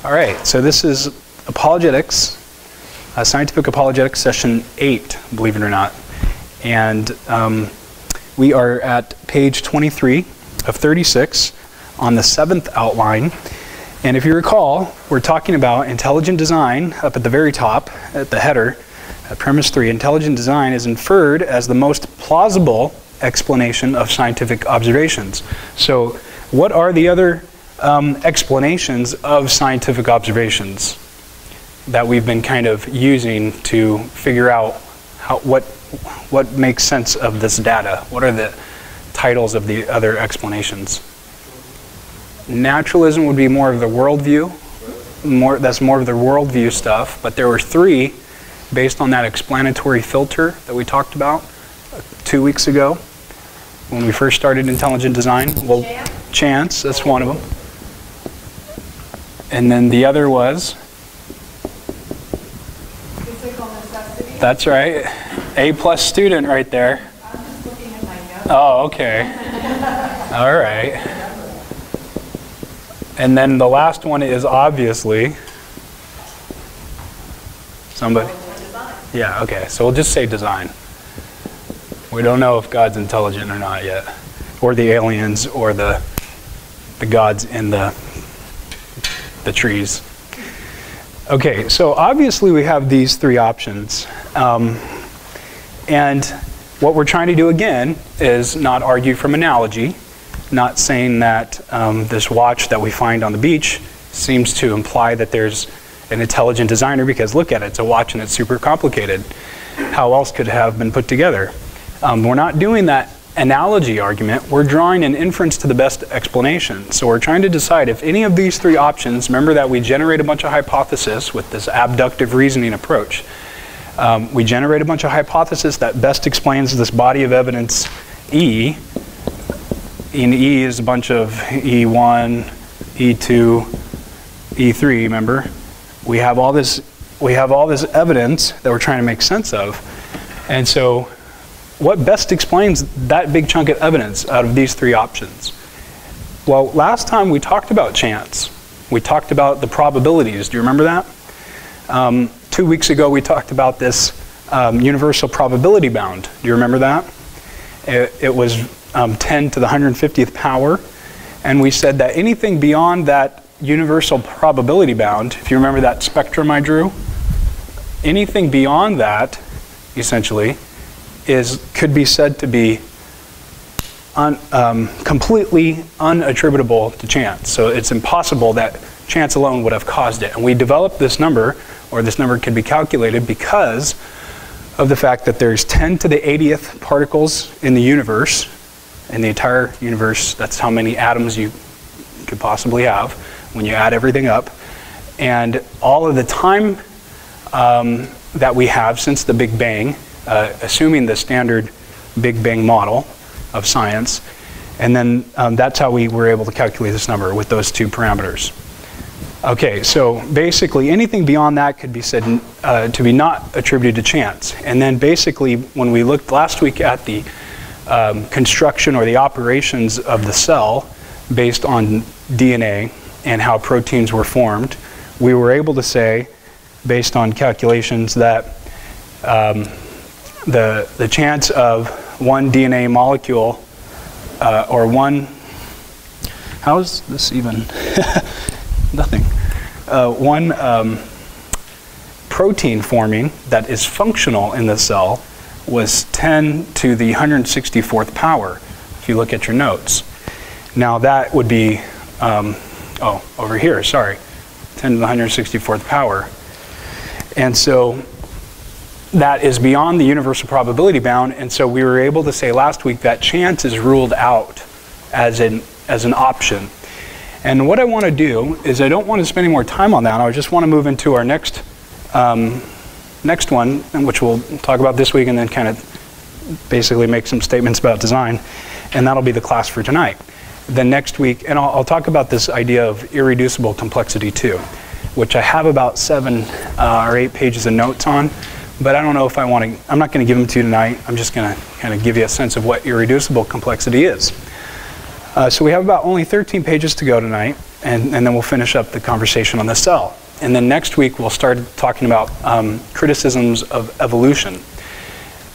All right, so this is Apologetics, Scientific Apologetics Session 8, believe it or not. And we are at page 23 of 36 on the 7th outline. And if you recall, we're talking about intelligent design up at the very top, at the header, at premise 3. Intelligent design is inferred as the most plausible explanation of scientific observations. So what are the other explanations of scientific observations that we've been kind of using to figure out what makes sense of this data? What are the titles of the other explanations? Naturalism would be more of the worldview. That's more of the worldview stuff. But there were 3 based on that explanatory filter that we talked about 2 weeks ago when we first started intelligent design. Well, chance, that's one of them. And then the other was? Physical necessity. That's right. A+ student right there. I'm just looking at my notes. Oh, okay. All right. And then the last one is obviously somebody? Design. Yeah, okay. So we'll just say design. We don't know if God's intelligent or not yet. Or the aliens or the gods in the trees. Okay, so obviously we have these 3 options. And what we're trying to do again is not argue from analogy, not saying that this watch that we find on the beach seems to imply that there's an intelligent designer, because look at it, it's a watch and it's super complicated. How else could it have been put together? We're not doing that analogy argument, we're drawing an inference to the best explanation. So we're trying to decide if any of these 3 options, remember that we generate a bunch of hypotheses with this abductive reasoning approach. We generate a bunch of hypotheses that best explains this body of evidence E. In E is a bunch of E1, E2, E3, remember? We have all this evidence that we're trying to make sense of. And so what best explains that big chunk of evidence out of these 3 options? Well, last time we talked about chance. We talked about the probabilities. Do you remember that? 2 weeks ago we talked about this universal probability bound. Do you remember that? It was 10 to the 150th power. And we said that anything beyond that universal probability bound, if you remember that spectrum I drew, anything beyond that, essentially, could be said to be completely unattributable to chance. So it's impossible that chance alone would have caused it. And we developed this number, or this number could be calculated because of the fact that there's 10 to the 80th particles in the universe, in the entire universe. That's how many atoms you could possibly have when you add everything up. And all of the time that we have since the Big Bang, assuming the standard Big Bang model of science, and then that's how we were able to calculate this number with those 2 parameters. Okay, so basically anything beyond that could be said to be not attributed to chance. And then basically when we looked last week at the construction or the operations of the cell based on DNA and how proteins were formed, we were able to say, based on calculations, that the chance of one DNA molecule or one, how is this even, nothing, one protein forming that is functional in the cell was 10 to the 164th power, if you look at your notes. Now that would be, over here, sorry, 10 to the 164th power. And so that is beyond the universal probability bound, and so we were able to say last week that chance is ruled out as an option. And what I want to do is I don't want to spend any more time on that. I just want to move into our next one, which we'll talk about this week, and then kind of basically make some statements about design, and that'll be the class for tonight. Then next week, and I'll talk about this idea of irreducible complexity too, which I have about 7 or 8 pages of notes on. But I don't know if I want to, I'm not going to give them to you tonight. I'm just going to kind of give you a sense of what irreducible complexity is. So we have about only 13 pages to go tonight. and then we'll finish up the conversation on the cell. And then next week we'll start talking about criticisms of evolution.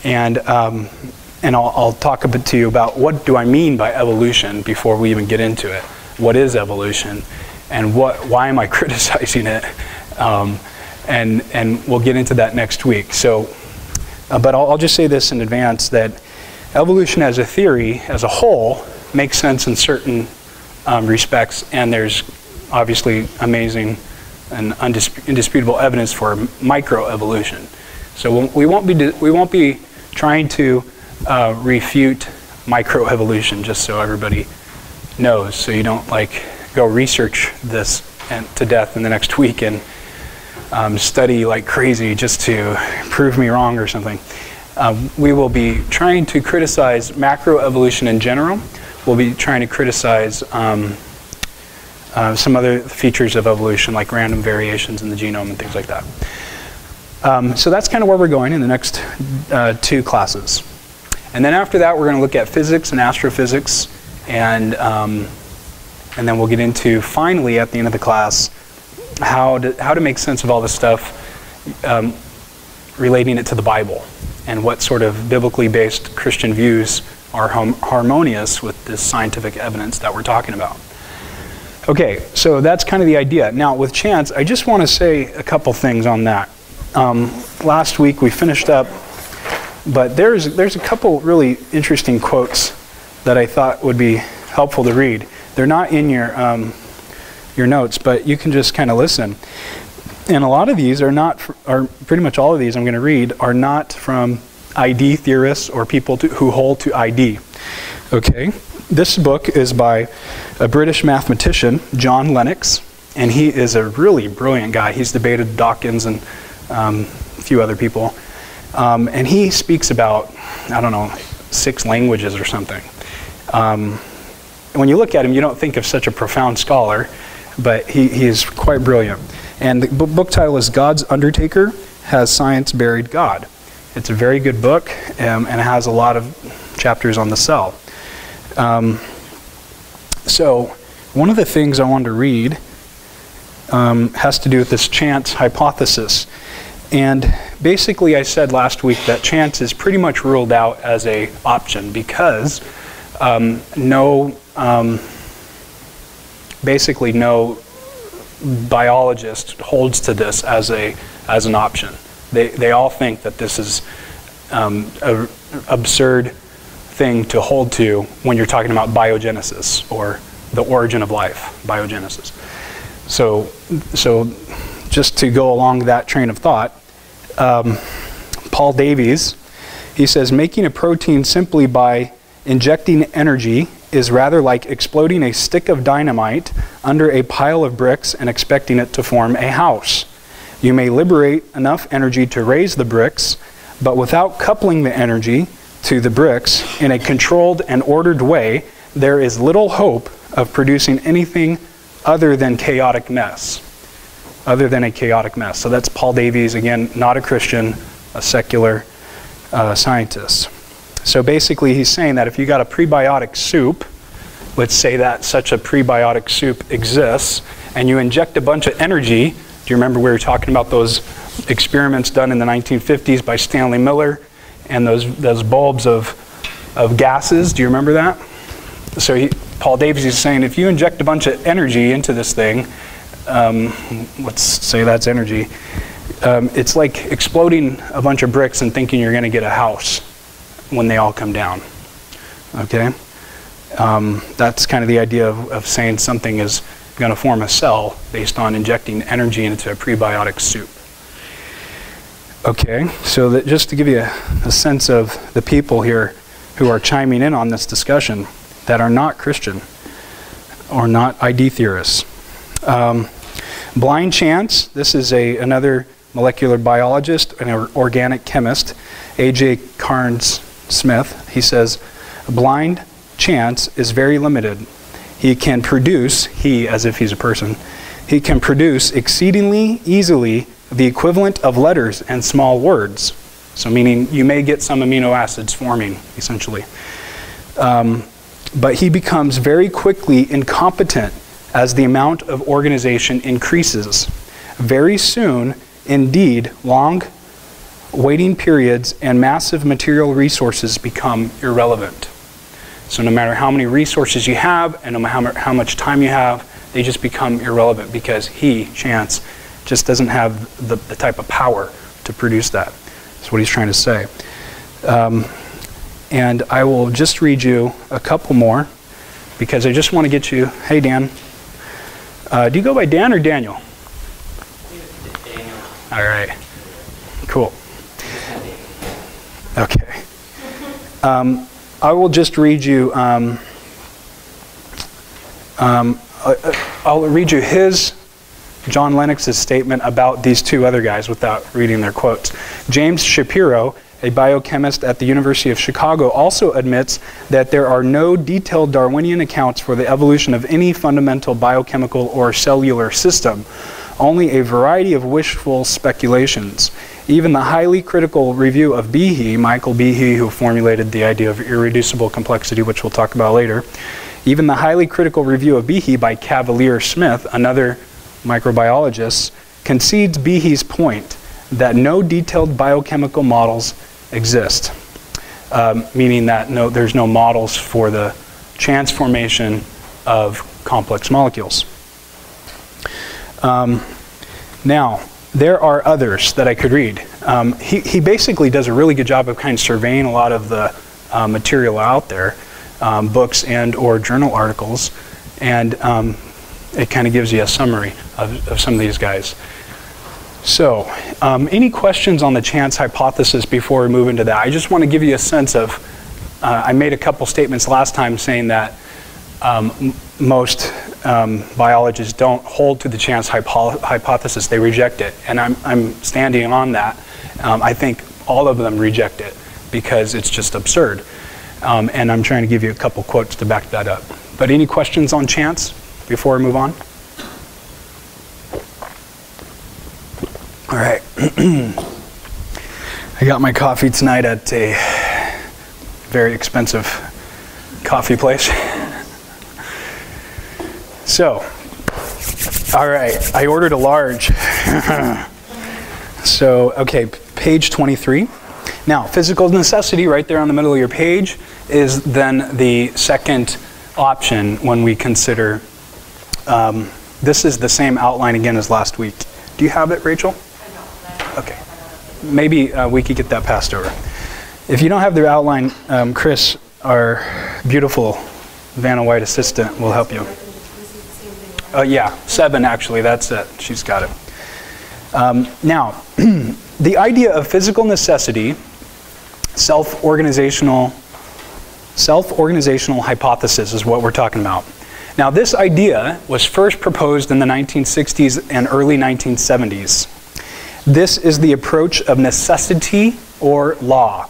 And I'll talk a bit to you about what do I mean by evolution before we even get into it. What is evolution? And why am I criticizing it? And we'll get into that next week. So, but I'll just say this in advance, that evolution as a theory, as a whole, makes sense in certain respects, and there's obviously amazing and indisputable evidence for microevolution. So we won't be trying to refute microevolution, just so everybody knows, so you don't like go research this to death in the next week and study like crazy just to prove me wrong or something. We will be trying to criticize macroevolution in general. We'll be trying to criticize some other features of evolution, like random variations in the genome and things like that. So that's kind of where we're going in the next 2 classes. And then after that, we're going to look at physics and astrophysics, and then we'll get into, finally, at the end of the class, how to make sense of all this stuff, relating it to the Bible, and what sort of biblically based Christian views are harmonious with this scientific evidence that we're talking about. Okay, so that's kind of the idea. Now, with Chance, I just want to say a couple things on that. Last week we finished up, but there's a couple really interesting quotes that I thought would be helpful to read. They're not in your notes, but you can just kind of listen. And a lot of these are not, or pretty much all of these I'm going to read, are not from ID theorists or people who hold to ID. Okay, this book is by a British mathematician, John Lennox, and he is a really brilliant guy. He's debated Dawkins and a few other people. And he speaks about, I don't know, 6 languages or something. When you look at him, you don't think of such a profound scholar, but he is quite brilliant. And the book title is God's Undertaker, Has Science Buried God? It's a very good book, and it has a lot of chapters on the cell. So one of the things I wanted to read has to do with this chance hypothesis. And basically I said last week that chance is pretty much ruled out as an option because basically no biologist holds to this as an option. They all think that this is an absurd thing to hold to when you're talking about biogenesis, or the origin of life, biogenesis. So just to go along that train of thought, Paul Davies, he says, making a protein simply by injecting energy is rather like exploding a stick of dynamite under a pile of bricks and expecting it to form a house. You may liberate enough energy to raise the bricks, but without coupling the energy to the bricks in a controlled and ordered way, there is little hope of producing anything other than chaotic mess. Other than a chaotic mess. So that's Paul Davies, again, not a Christian, a secular scientist. So basically he's saying that if you got a prebiotic soup, let's say that such a prebiotic soup exists, and you inject a bunch of energy. Do you remember we were talking about those experiments done in the 1950s by Stanley Miller, and those bulbs of gases? Do you remember that? So Paul Davies is saying if you inject a bunch of energy into this thing, let's say that's energy, it's like exploding a bunch of bricks and thinking you're going to get a house when they all come down. Okay? That's kind of the idea of saying something is going to form a cell based on injecting energy into a prebiotic soup. Okay, so that just to give you a sense of the people here who are chiming in on this discussion that are not Christian or not ID theorists. Blind chance, this is another molecular biologist and an organic chemist, A.J. Carnes Smith. He says, blind chance is very limited. He can produce, as if he's a person, he can produce exceedingly easily the equivalent of letters and small words. So meaning you may get some amino acids forming, essentially. But he becomes very quickly incompetent as the amount of organization increases. Very soon, indeed, long waiting periods and massive material resources become irrelevant. So no matter how many resources you have and no matter how much time you have, they just become irrelevant because he, chance, just doesn't have the type of power to produce that. That's what he's trying to say. And I will just read you a couple more because I just want to get you, hey Dan, do you go by Dan or Daniel? Daniel. All right, cool. Okay. I will just read you, I'll read you John Lennox's statement about these two other guys without reading their quotes. James Shapiro, a biochemist at the University of Chicago, also admits that there are no detailed Darwinian accounts for the evolution of any fundamental biochemical or cellular system, only a variety of wishful speculations. Even the highly critical review of Behe, Michael Behe, who formulated the idea of irreducible complexity, which we'll talk about later, even the highly critical review of Behe by Cavalier Smith, another microbiologist, concedes Behe's point that no detailed biochemical models exist, meaning that there's no models for the chance formation of complex molecules. Now, there are others that I could read. He basically does a really good job of kind of surveying a lot of the material out there, books and or journal articles, and it kind of gives you a summary of some of these guys. So, any questions on the chance hypothesis before we move into that? I just want to give you a sense of, I made a couple statements last time saying that most biologists don't hold to the chance hypothesis, they reject it. And I'm standing on that. I think all of them reject it because it's just absurd. And I'm trying to give you a couple quotes to back that up. But any questions on chance before we move on? All right. I got my coffee tonight at a very expensive coffee place. So, all right, I ordered a large. So, okay, page 23. Now, physical necessity right there on the middle of your page is then the second option when we consider, this is the same outline again as last week. Do you have it, Rachel? Okay. Maybe we could get that passed over. If you don't have the outline, Chris, our beautiful Vanna White assistant, will help you. Yeah, 7 actually, that's it. She's got it. Now, the idea of physical necessity, self-organizational hypothesis is what we're talking about. Now, this idea was first proposed in the 1960s and early 1970s. This is the approach of necessity or law.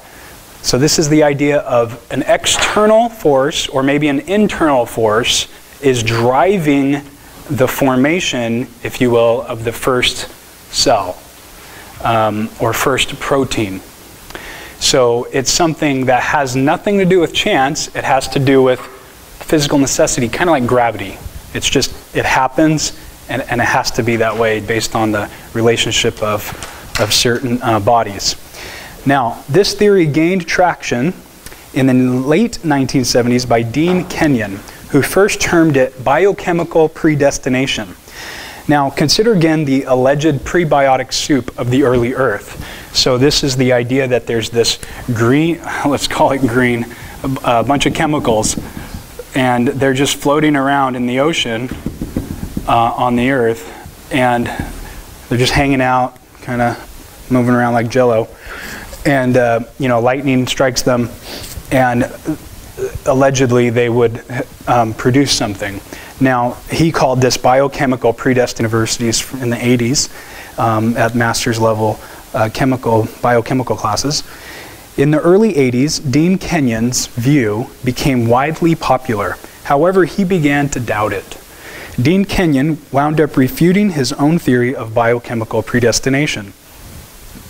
So this is the idea of an external force or maybe an internal force is driving the formation, if you will, of the first cell or first protein. So it's something that has nothing to do with chance. It has to do with physical necessity, kind of like gravity. It's just, it happens and it has to be that way based on the relationship of certain bodies. Now, this theory gained traction in the late 1970s by Dean Kenyon, who first termed it biochemical predestination. Now, consider again the alleged prebiotic soup of the early Earth. So this is the idea that there's this green, let's call it green, a bunch of chemicals, and they're just floating around in the ocean on the Earth, and they're just hanging out, kind of moving around like Jell-O, and you know, lightning strikes them, and allegedly they would produce something. Now, he called this biochemical predestination universities in the 80s at master's level biochemical classes. In the early 80s, Dean Kenyon's view became widely popular. However, he began to doubt it. Dean Kenyon wound up refuting his own theory of biochemical predestination.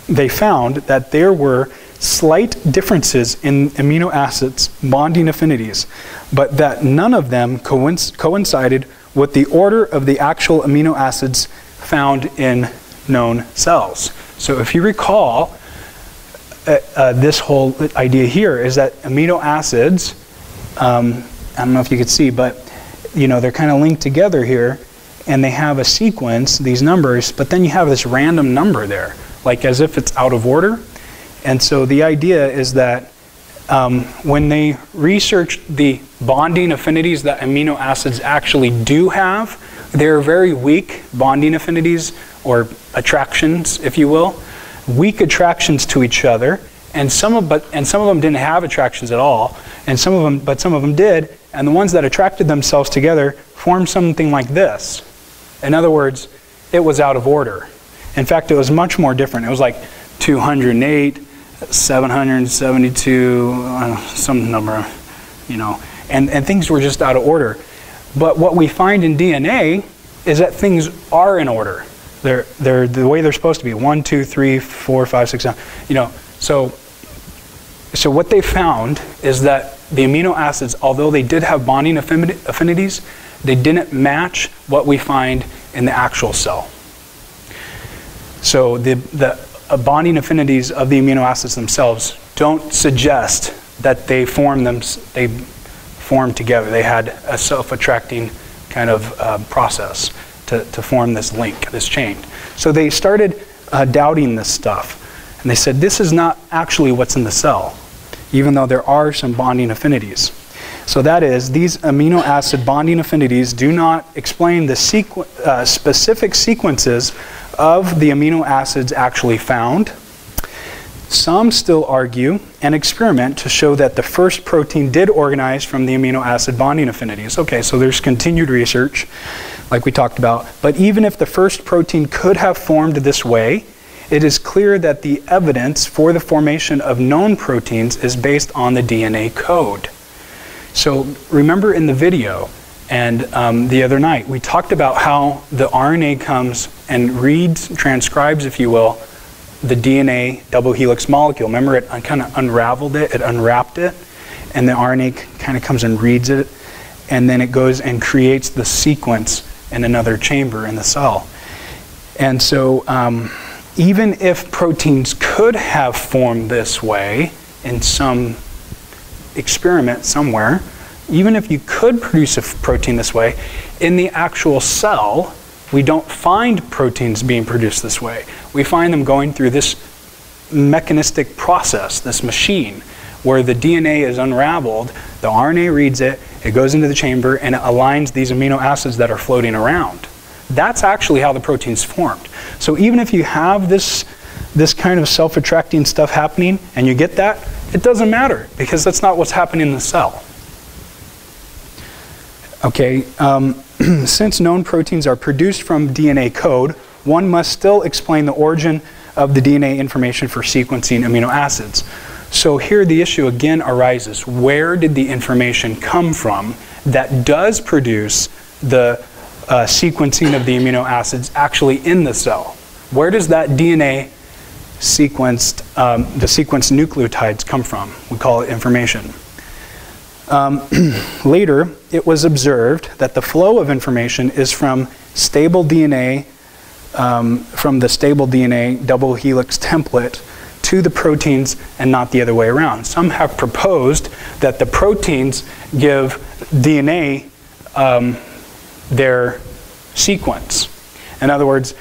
They found that there were slight differences in amino acids bonding affinities, but that none of them coincided with the order of the actual amino acids found in known cells. So if you recall, this whole idea here is that amino acids, I don't know if you could see, but they're kind of linked together here, and they have a sequence, these numbers, but then you have this random number there, like as if it's out of order. And so the idea is that when they researched the bonding affinities that amino acids actually do have, they're very weak bonding affinities, or attractions, if you will, weak attractions to each other, and some of them didn't have attractions at all, and some of them did, and the ones that attracted themselves together formed something like this. In other words, it was out of order. In fact, it was much more different. It was like 208, 772, some number, and things were just out of order. But what we find in DNA is that things are in order. They're the way they're supposed to be. 1, 2, 3, 4, 5, 6, 7. So what they found is that the amino acids, although they did have bonding affinities, they didn't match what we find in the actual cell. So the bonding affinities of the amino acids themselves don't suggest that they form together. They had a self-attracting kind of process to form this link, this chain. So they started doubting this stuff. And they said, this is not actually what's in the cell, even though there are some bonding affinities. So that is, these amino acid bonding affinities do not explain the specific sequences of the amino acids actually found. Some still argue and experiment to show that the first protein did organize from the amino acid bonding affinities. Okay, so there's continued research, like we talked about. But even if the first protein could have formed this way, it is clear that the evidence for the formation of known proteins is based on the DNA code. So remember in the video and the other night, we talked about how the RNA comes and reads, transcribes, if you will, the DNA double helix molecule. Remember, it kind of unraveled it, it unwrapped it, and the RNA kind of comes and reads it, and then it goes and creates the sequence in another chamber in the cell. And so even if proteins could have formed this way in some experiment somewhere, even if you could produce a protein this way, in the actual cell, we don't find proteins being produced this way. We find them going through this mechanistic process, this machine, where the DNA is unraveled, the RNA reads it, it goes into the chamber, and it aligns these amino acids that are floating around. That's actually how the protein's formed. So even if you have this kind of self-attracting stuff happening, and you get that, it doesn't matter, because that's not what's happening in the cell. Okay, since known proteins are produced from DNA code, one must still explain the origin of the DNA information for sequencing amino acids. So here the issue again arises. Where did the information come from that does produce the sequencing of the amino acids actually in the cell? Where does that DNA sequenced, the sequenced nucleotides come from? We call it information. Later, it was observed that the flow of information is from stable DNA, from the stable DNA double helix template to the proteins and not the other way around. Some have proposed that the proteins give DNA their sequence. In other words,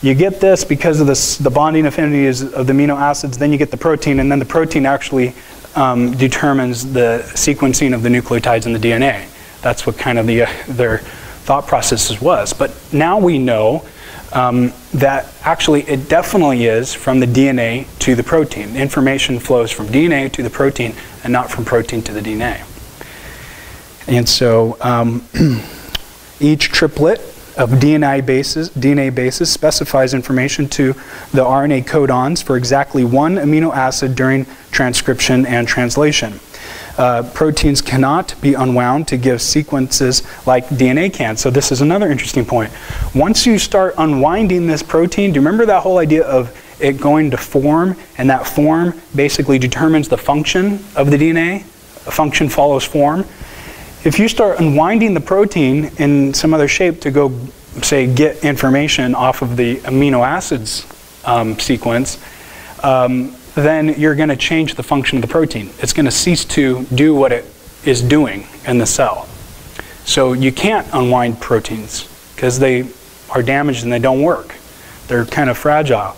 you get this because of the bonding affinities of the amino acids, then you get the protein, and then the protein actually determines the sequencing of the nucleotides in the DNA. That's what kind of their thought process was. But now we know that actually it definitely is from the DNA to the protein. Information flows from DNA to the protein and not from protein to the DNA. And so each triplet of DNA bases specifies information to the RNA codons for exactly one amino acid during transcription and translation. Proteins cannot be unwound to give sequences like DNA can. So this is another interesting point. Once you start unwinding this protein, do you remember that whole idea of it going to form, and that form basically determines the function of the DNA? A function follows form. If you start unwinding the protein in some other shape to go, say, get information off of the amino acids sequence, then you're going to change the function of the protein. It's going to cease to do what it is doing in the cell. So you can't unwind proteins because they are damaged and they don't work. They're kind of fragile.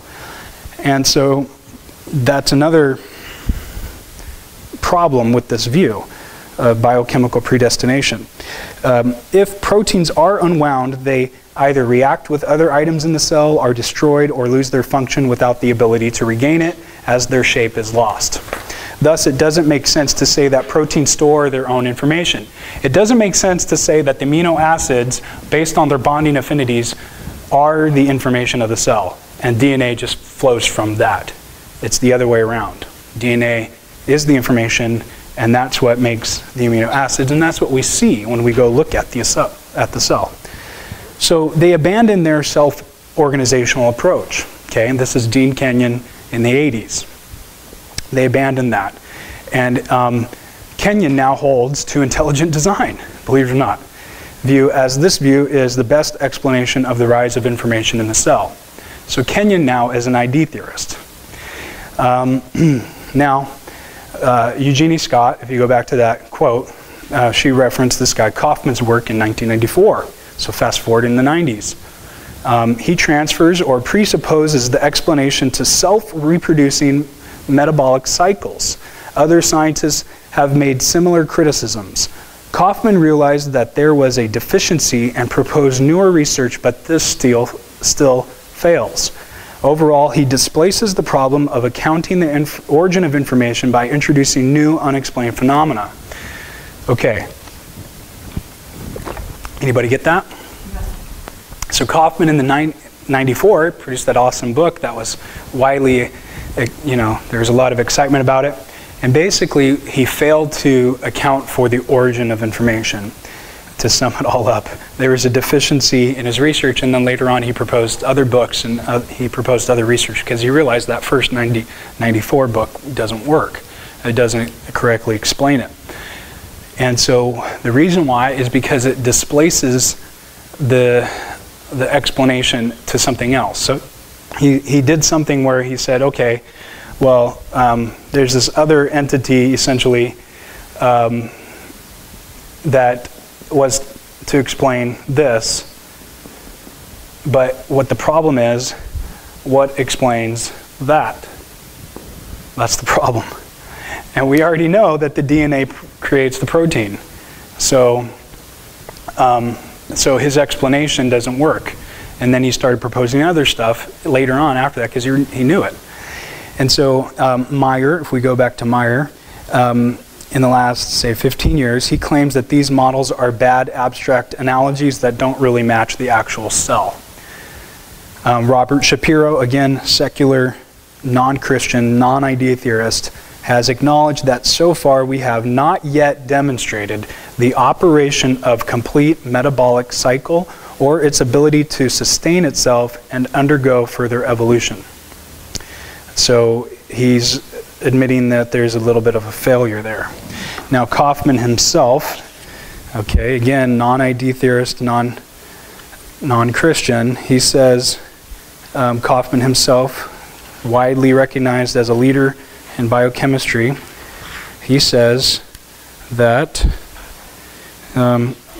And so that's another problem with this view of biochemical predestination. If proteins are unwound, they either react with other items in the cell, are destroyed, or lose their function without the ability to regain it as their shape is lost. Thus, it doesn't make sense to say that proteins store their own information. It doesn't make sense to say that the amino acids, based on their bonding affinities, are the information of the cell, and DNA just flows from that. It's the other way around. DNA is the information, and that's what makes the amino acids, and that's what we see when we go look at the cell. So they abandoned their self-organizational approach. Okay, and this is Dean Kenyon in the 80s. They abandoned that. And Kenyon now holds to intelligent design, believe it or not. This view is the best explanation of the rise of information in the cell. So Kenyon now is an ID theorist. Now, Eugenie Scott, if you go back to that quote, she referenced this guy Kaufman's work in 1994. So fast forward in the 90s. He transfers or presupposes the explanation to self-reproducing metabolic cycles. Other scientists have made similar criticisms. Kaufman realized that there was a deficiency and proposed newer research, but this still fails. Overall, he displaces the problem of accounting the origin of information by introducing new unexplained phenomena. Okay. Anybody get that? So Kaufman in the 94 produced that awesome book that was widely, there was a lot of excitement about it. And basically, he failed to account for the origin of information. To sum it all up, there was a deficiency in his research, and then later on he proposed other books and he proposed other research because he realized that first 94 book doesn't work. It doesn't correctly explain it. And so the reason why is because it displaces the explanation to something else. So he did something where he said, okay, well, there's this other entity essentially that was to explain this, but what the problem is, what explains that? That's the problem. And we already know that the DNA creates the protein. So, so his explanation doesn't work. And then he started proposing other stuff later on after that because he knew it. And so Meyer, if we go back to Meyer, in the last, say, 15 years, he claims that these models are bad abstract analogies that don't really match the actual cell. Robert Shapiro, again, secular, non-Christian, non-idea theorist, has acknowledged that so far we have not yet demonstrated the operation of complete metabolic cycle or its ability to sustain itself and undergo further evolution. So he's admitting that there's a little bit of a failure there. Now Kaufman himself, okay, again, non-ID theorist, non-Christian, he says, Kaufman himself, widely recognized as a leader in biochemistry, he says that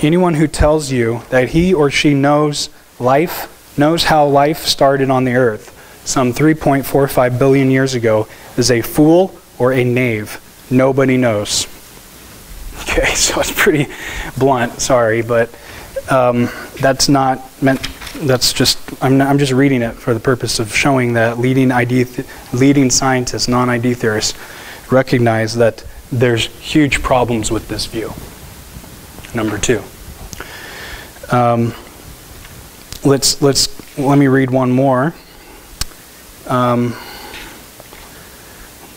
anyone who tells you that he or she knows how life started on the earth some 3.45 billion years ago is a fool or a knave. Nobody knows. Okay, so it's pretty blunt, sorry, but that's not meant, that's just, I'm just reading it for the purpose of showing that leading scientists, non-ID theorists, recognize that there's huge problems with this view. Number two. Let me read one more.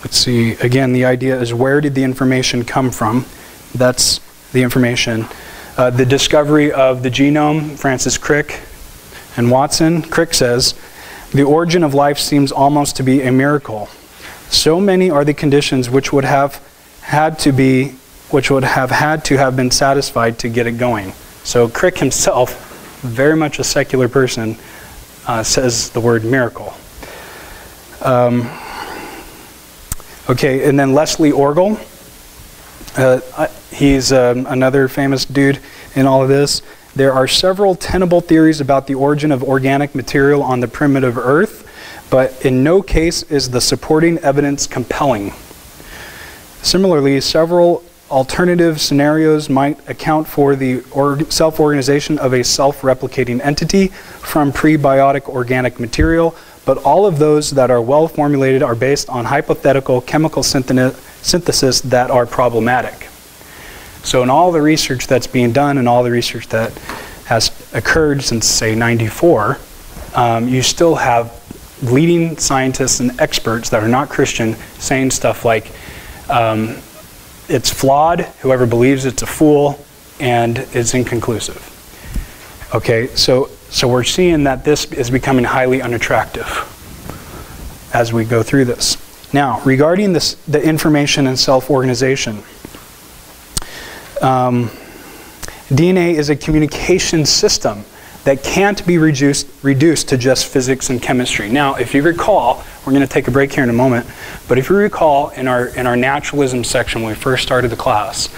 Let's see, again, the idea is where did the information come from? That's the information. The discovery of the genome, Francis Crick and Watson. Crick says, the origin of life seems almost to be a miracle. So many are the conditions which would have had to be which would have had to have been satisfied to get it going. So Crick himself, very much a secular person, says the word miracle. Okay, and then Leslie Orgel, he's another famous dude in all of this. There are several tenable theories about the origin of organic material on the primitive Earth, but in no case is the supporting evidence compelling. Similarly, several alternative scenarios might account for the self-organization of a self-replicating entity from prebiotic organic material, but all of those that are well formulated are based on hypothetical chemical synthesis that are problematic. So in all the research that's being done and all the research that has occurred since, say, 94, you still have leading scientists and experts that are not Christian saying stuff like, it's flawed, whoever believes it's a fool, and it's inconclusive. Okay, so we're seeing that this is becoming highly unattractive as we go through this. Now, regarding this, the information and self-organization, DNA is a communication system that can't be reduced to just physics and chemistry. Now, if you recall, we're going to take a break here in a moment, but if you recall in our naturalism section when we first started the class,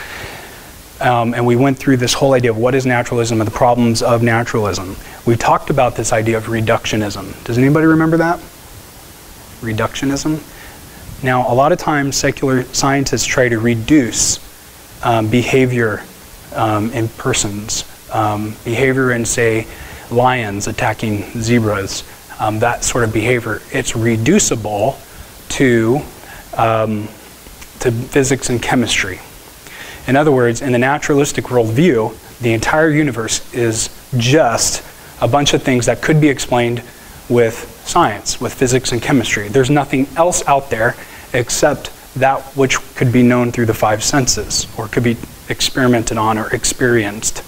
and we went through this whole idea of what is naturalism and the problems of naturalism, we talked about this idea of reductionism. Does anybody remember that? Reductionism? Now, a lot of times secular scientists try to reduce behavior in persons, behavior in, say, lions attacking zebras, that sort of behavior. It's reducible to physics and chemistry. In other words, in the naturalistic worldview, the entire universe is just a bunch of things that could be explained with science, with physics and chemistry. There's nothing else out there except that which could be known through the five senses, or could be experimented on or experienced.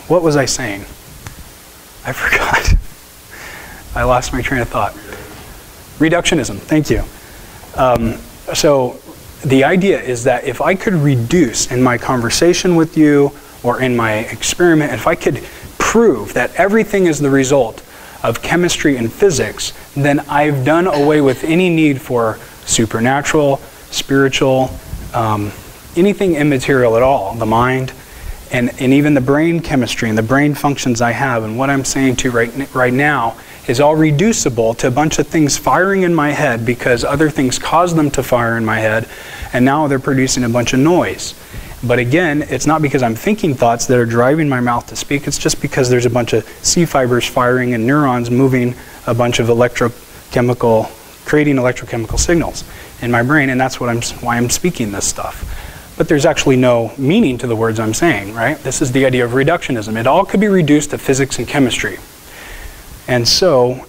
What was I saying? I forgot. I lost my train of thought. Reductionism, thank you. So the idea is that if I could reduce in my conversation with you or in my experiment, if I could prove that everything is the result of chemistry and physics, then I've done away with any need for supernatural, spiritual, anything immaterial at all, the mind, and even the brain chemistry and the brain functions I have. And what I'm saying to you right now is all reducible to a bunch of things firing in my head because other things caused them to fire in my head, and now they're producing a bunch of noise. But again, it's not because I'm thinking thoughts that are driving my mouth to speak. It's just because there's a bunch of C fibers firing and neurons moving a bunch of creating electrochemical signals in my brain, and that's why I'm speaking this stuff. But there's actually no meaning to the words I'm saying, right? This is the idea of reductionism. It all could be reduced to physics and chemistry. And so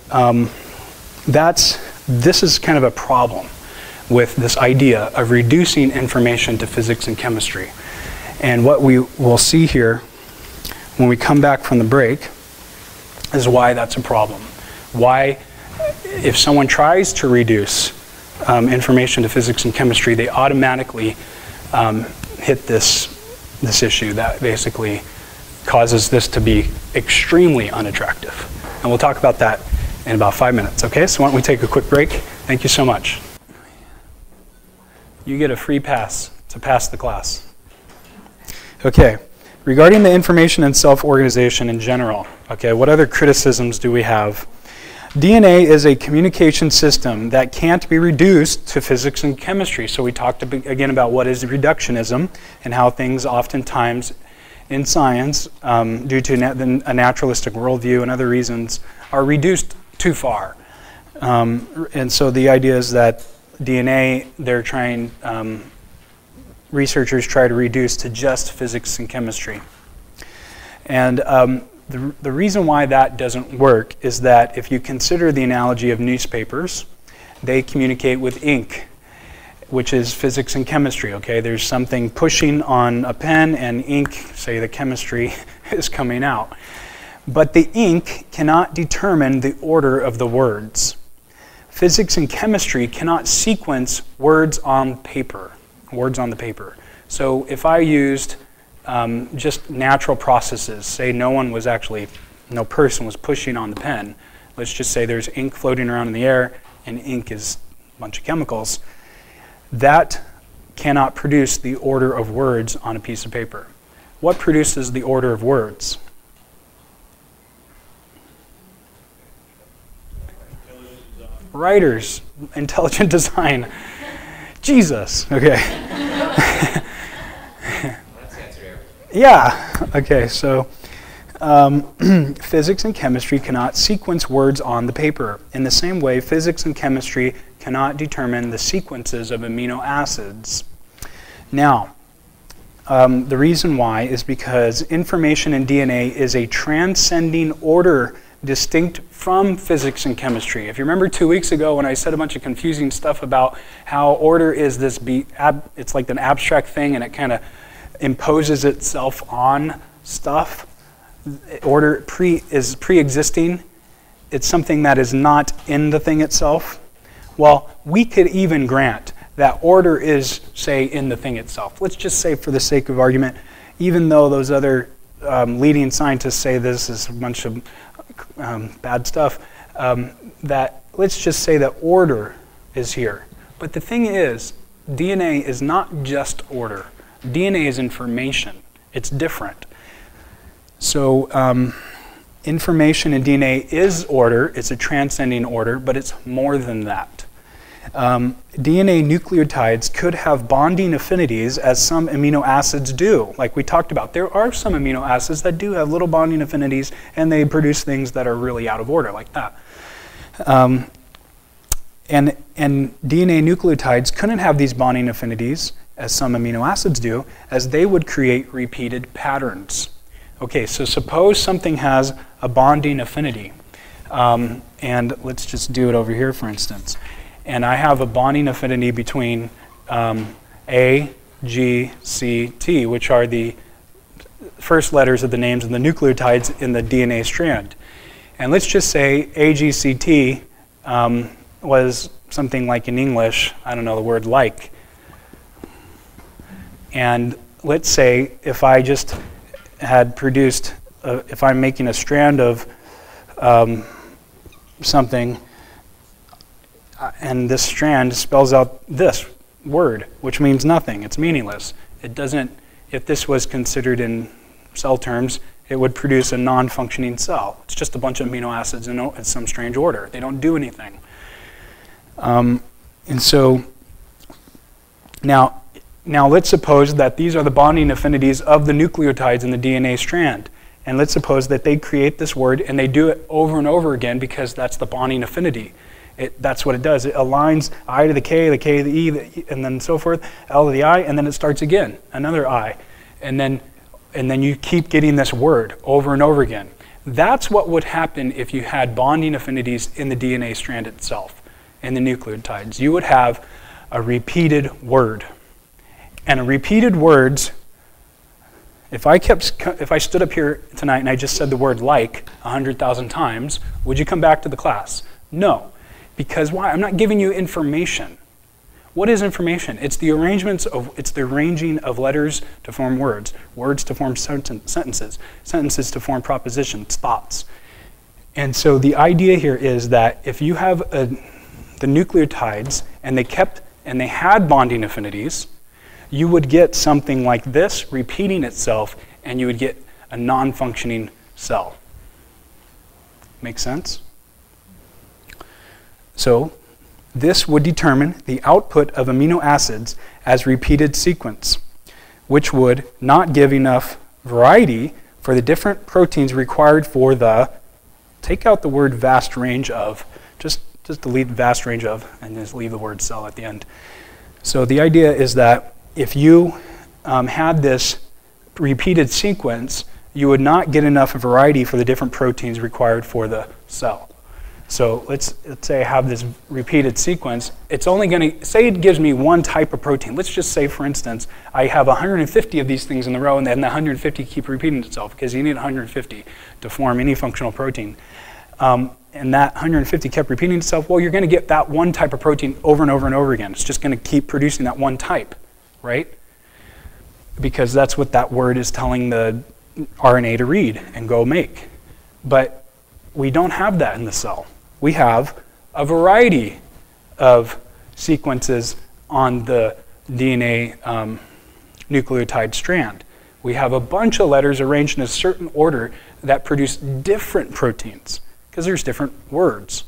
this is kind of a problem with this idea of reducing information to physics and chemistry. And what we will see here when we come back from the break is why that's a problem. Why, if someone tries to reduce information to physics and chemistry, they automatically hit this issue that basically causes this to be extremely unattractive. And we'll talk about that in about 5 minutes, okay? So why don't we take a quick break? Thank you so much. You get a free pass to pass the class. Okay, regarding the information and self-organization in general, okay, what other criticisms do we have? DNA is a communication system that can't be reduced to physics and chemistry. So we talked again about what is reductionism and how things oftentimes in science, due to a naturalistic worldview and other reasons, are reduced too far. And so the idea is that DNA, researchers try to reduce to just physics and chemistry. And the reason why that doesn't work is that if you consider the analogy of newspapers, they communicate with ink, which is physics and chemistry, okay? There's something pushing on a pen and ink, say the chemistry, is coming out. But the ink cannot determine the order of the words. physics and chemistry cannot sequence words on paper. So if I used just natural processes, say no person was pushing on the pen, let's just say there's ink floating around in the air, and ink is a bunch of chemicals, that cannot produce the order of words on a piece of paper. What produces the order of words? Writers, intelligent design. Jesus, okay. Yeah, okay, so physics and chemistry cannot sequence words on the paper. In the same way, physics and chemistry cannot determine the sequences of amino acids. Now, the reason why is because information in DNA is a transcending order distinct from physics and chemistry. If you remember 2 weeks ago when I said a bunch of confusing stuff about how order is this, it's like an abstract thing and it kind of imposes itself on stuff. Order is pre-existing. It's something that is not in the thing itself. Well, we could even grant that order is, say, in the thing itself. Let's just say, for the sake of argument, even though those other leading scientists say this is a bunch of bad stuff, that let's just say that order is here. But the thing is, DNA is not just order. DNA is information. It's different. So information in DNA is order. It's a transcending order, but it's more than that. DNA nucleotides could have bonding affinities as some amino acids do, like we talked about. There are some amino acids that do have little bonding affinities, and they produce things that are really out of order, like that. And DNA nucleotides couldn't have these bonding affinities as some amino acids do, as they would create repeated patterns. Okay, so suppose something has a bonding affinity, and let's just do it over here, for instance. And I have a bonding affinity between A, G, C, T, which are the first letters of the names of the nucleotides in the DNA strand. And let's just say AGCT was something like in English, I don't know, the word like. And let's say if I just had produced, if I'm making a strand of something, and this strand spells out this word, which means nothing. It's meaningless. It doesn't, if this was considered in cell terms, it would produce a non-functioning cell. It's just a bunch of amino acids in some strange order. They don't do anything. And so now let's suppose that these are the bonding affinities of the nucleotides in the DNA strand. And let's suppose that they create this word and they do it over and over again because that's the bonding affinity. That's what it does. It aligns I to the K to the E, and then so forth, L to the I, and then it starts again, another I. And then you keep getting this word over and over again. That's what would happen if you had bonding affinities in the DNA strand itself, in the nucleotides. You would have a repeated word. And repeated words, if I stood up here tonight and I just said the word like 100,000 times, would you come back to the class? No. Because why? I'm not giving you information. What is information? It's the arranging of letters to form words, words to form sentences, sentences to form propositions, thoughts. And so the idea here is that if you have the nucleotides and they had bonding affinities, you would get something like this repeating itself, and you would get a non-functioning cell. Make sense? So this would determine the output of amino acids as repeated sequence, which would not give enough variety for the different proteins required for the, take out the word vast range of, just delete vast range of, and just leave the word cell at the end. So the idea is that if you had this repeated sequence, you would not get enough variety for the different proteins required for the cell. So let's say I have this repeated sequence. It's only going to, say it gives me one type of protein. Let's just say, for instance, I have 150 of these things in a row, and then the 150 keep repeating itself, because you need 150 to form any functional protein. and that 150 kept repeating itself, well, you're going to get that one type of protein over and over and over again. It's just going to keep producing that one type, right? Because that's what that word is telling the RNA to read and go make. But we don't have that in the cell. We have a variety of sequences on the DNA nucleotide strand. We have a bunch of letters arranged in a certain order that produce different proteins because there's different words.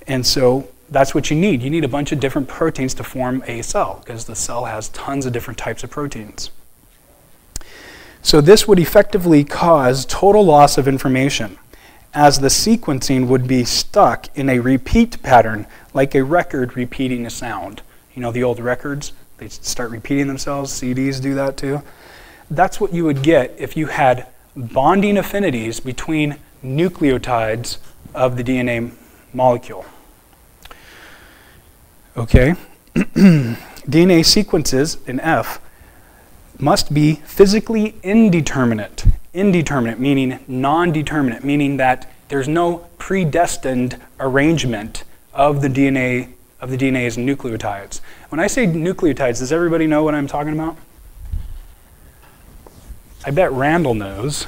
And so that's what you need. You need a bunch of different proteins to form a cell because the cell has tons of different types of proteins. So this would effectively cause total loss of information, as the sequencing would be stuck in a repeat pattern, like a record repeating a sound. You know the old records? They start repeating themselves. CDs do that too. That's what you would get if you had bonding affinities between nucleotides of the DNA molecule. Okay? DNA sequences in F must be physically indeterminate. Indeterminate meaning non-determinate, meaning that there's no predestined arrangement of the DNA's nucleotides. When I say nucleotides, does everybody know what I'm talking about? I bet Randall knows,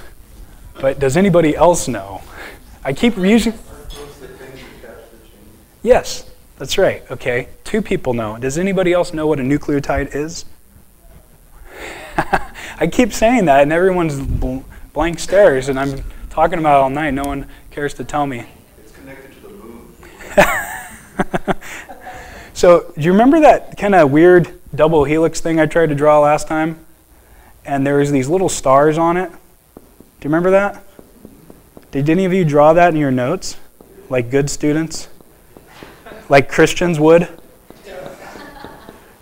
but does anybody else know? I keep using... Yes, that's right. Okay, 2 people know. Does anybody else know what a nucleotide is? I keep saying that, and everyone's blank stares, and I'm talking about it all night. No one cares to tell me. It's connected to the moon. So, do you remember that kind of weird double helix thing I tried to draw last time? And there was these little stars on it. Do you remember that? Did any of you draw that in your notes? Like good students? Like Christians would?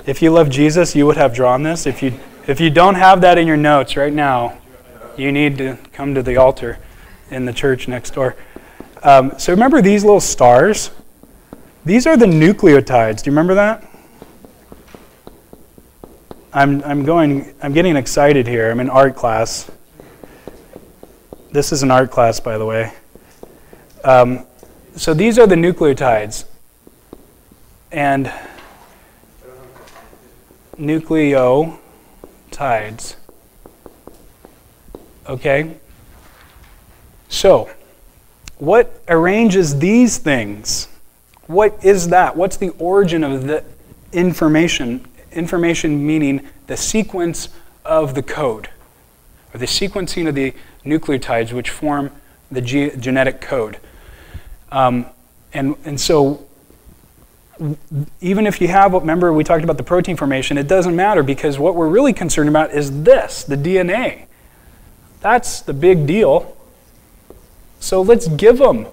If you love Jesus, you would have drawn this. If you don't have that in your notes right now, you need to come to the altar in the church next door. So remember these little stars? These are the nucleotides. Do you remember that? I'm getting excited here. I'm in art class. This is an art class, by the way. So these are the nucleotides. And nucleotides. Okay? So, what arranges these things? What is that? What's the origin of the information? Information meaning the sequence of the code, or the sequencing of the nucleotides which form the genetic code. And so, even if you have, remember we talked about the protein formation, it doesn't matter because what we're really concerned about is this, the DNA. That's the big deal. So let's give them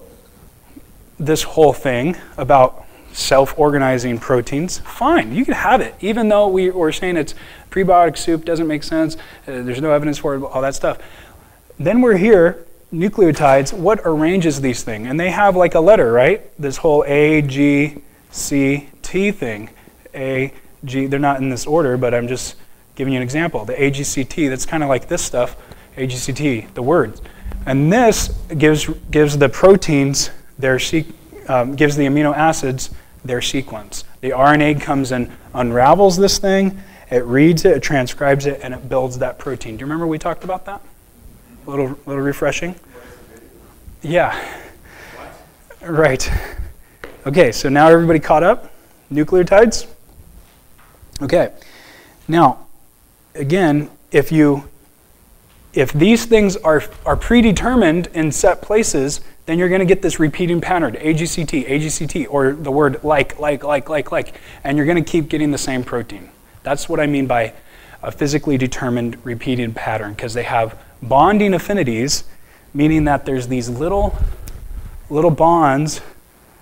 this whole thing about self-organizing proteins. Fine, you can have it, even though we're saying it's prebiotic soup, doesn't make sense, there's no evidence for it, all that stuff. Then we're here, nucleotides, what arranges these things? And they have like a letter, right? This whole A, G, C, T thing. A, G, they're not in this order, but I'm just giving you an example. The AGCT, that's kind of like this stuff, AGCT, the words. And this gives the proteins their gives the amino acids their sequence. The RNA comes and unravels this thing, it reads it, it transcribes it, and it builds that protein. Do you remember we talked about that? A little refreshing? Yeah. Right. Okay, so now everybody caught up? Nucleotides? Okay. Now, again, if these things are predetermined in set places, then you're going to get this repeating pattern, AGCT, AGCT, or the word like, and you're going to keep getting the same protein. That's what I mean by a physically determined repeating pattern, because they have bonding affinities, meaning that there's these little bonds.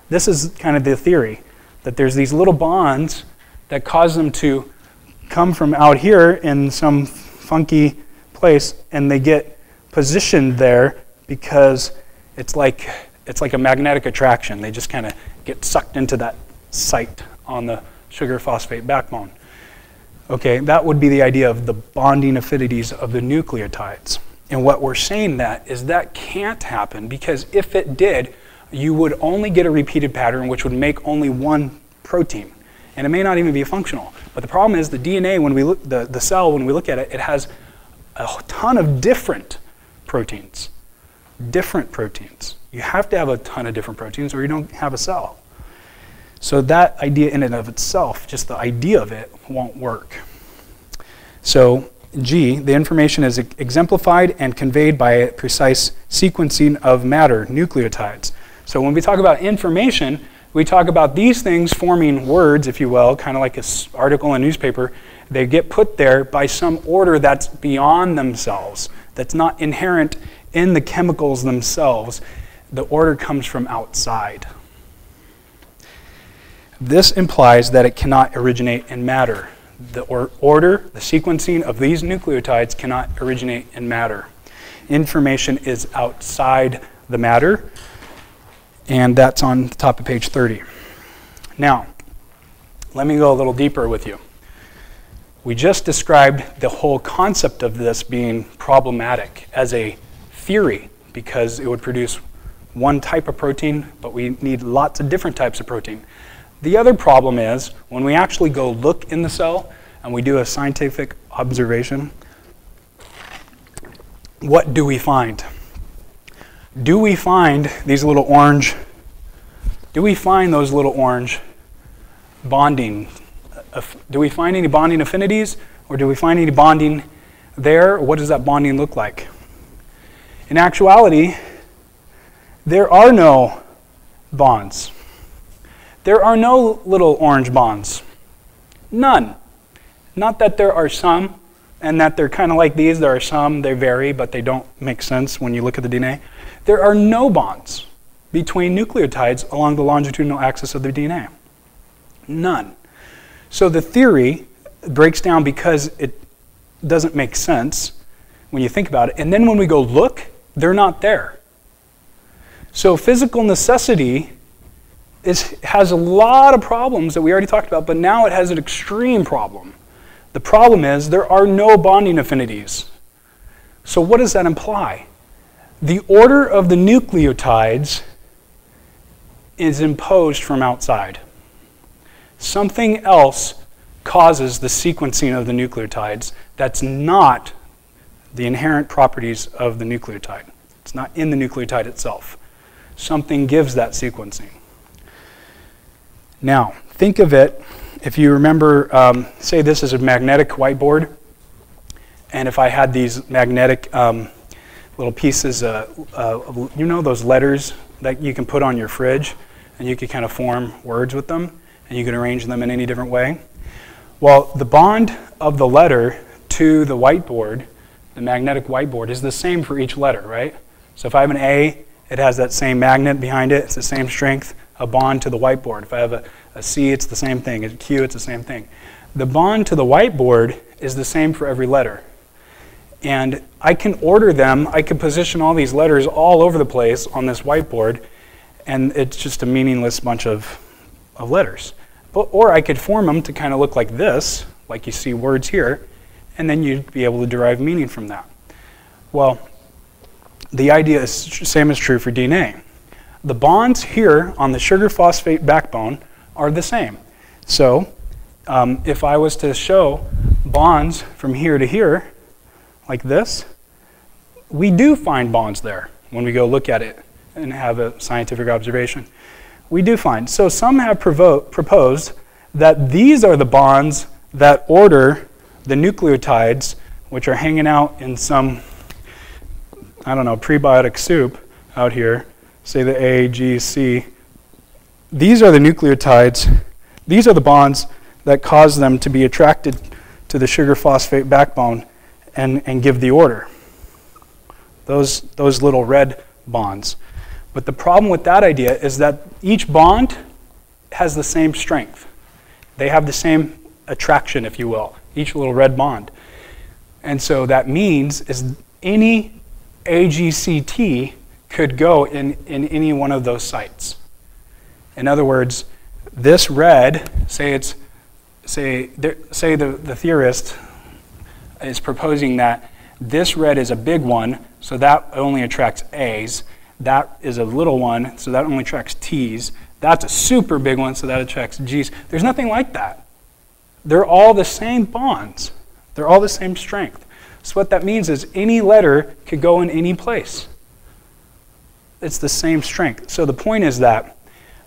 This is kind of the theory, that there's these little bonds that cause them to come from out here in some funky place, and they get positioned there because it's like a magnetic attraction. They just kind of get sucked into that site on the sugar phosphate backbone. Okay, that would be the idea of the bonding affinities of the nucleotides. And what we're saying that is that can't happen, because if it did, you would only get a repeated pattern which would make only one protein. And it may not even be functional. But the problem is the DNA, when we look, the cell, when we look at it, it has a ton of different proteins. Different proteins. You have to have a ton of different proteins or you don't have a cell. So that idea in and of itself, just the idea of it, won't work. So G, the information is exemplified and conveyed by a precise sequencing of matter, nucleotides. So when we talk about information, we talk about these things forming words, if you will, kind of like an article in a newspaper. They get put there by some order that's beyond themselves, that's not inherent in the chemicals themselves. The order comes from outside. This implies that it cannot originate in matter. The order, the sequencing of these nucleotides cannot originate in matter. Information is outside the matter, and that's on the top of page 30. Now, let me go a little deeper with you. We just described the whole concept of this being problematic as a theory because it would produce one type of protein, but we need lots of different types of protein. The other problem is when we actually go look in the cell and we do a scientific observation, what do we find? Do we find these little orange, do we find those little orange bonding? Do we find any bonding affinities or do we find any bonding there? Or what does that bonding look like? In actuality, there are no bonds. There are no little orange bonds. None. Not that there are some, and that they're kind of like these. There are some, they vary, but they don't make sense when you look at the DNA. There are no bonds between nucleotides along the longitudinal axis of the DNA. None. So the theory breaks down because it doesn't make sense when you think about it. And then when we go look, they're not there. So physical necessity has a lot of problems that we already talked about, but now it has an extreme problem. The problem is there are no bonding affinities. So what does that imply? The order of the nucleotides is imposed from outside. Something else causes the sequencing of the nucleotides that's not the inherent properties of the nucleotide. It's not in the nucleotide itself. Something gives that sequencing. Now, think of it, if you remember, say this is a magnetic whiteboard, and if I had these magnetic little pieces, you know those letters that you can put on your fridge, and you can kind of form words with them, and you can arrange them in any different way? Well, the bond of the letter to the whiteboard, the magnetic whiteboard, is the same for each letter, right? So if I have an A, it has that same magnet behind it, it's the same strength. A bond to the whiteboard. If I have a C, it's the same thing. A Q, it's the same thing. The bond to the whiteboard is the same for every letter. And I can order them, I can position all these letters all over the place on this whiteboard, and it's just a meaningless bunch of letters. Or I could form them to kind of look like this, like you see words here, and then you'd be able to derive meaning from that. Well, the idea is the same is true for DNA. The bonds here on the sugar phosphate backbone are the same. So if I was to show bonds from here to here, like this, we do find bonds there when we go look at it and have a scientific observation. We do find. So some have proposed that these are the bonds that order the nucleotides, which are hanging out in some, I don't know, prebiotic soup out here. Say the A, G, C. These are the nucleotides. These are the bonds that cause them to be attracted to the sugar phosphate backbone and give the order. Those little red bonds. But the problem with that idea is that each bond has the same strength. They have the same attraction, if you will, each little red bond. And so that means is any AGCT could go in any one of those sites. In other words, this red, say the theorist is proposing that this red is a big one, so that only attracts A's. That is a little one, so that only attracts T's. That's a super big one, so that attracts G's. There's nothing like that. They're all the same bonds. They're all the same strength. So what that means is any letter could go in any place. It's the same strength. So the point is that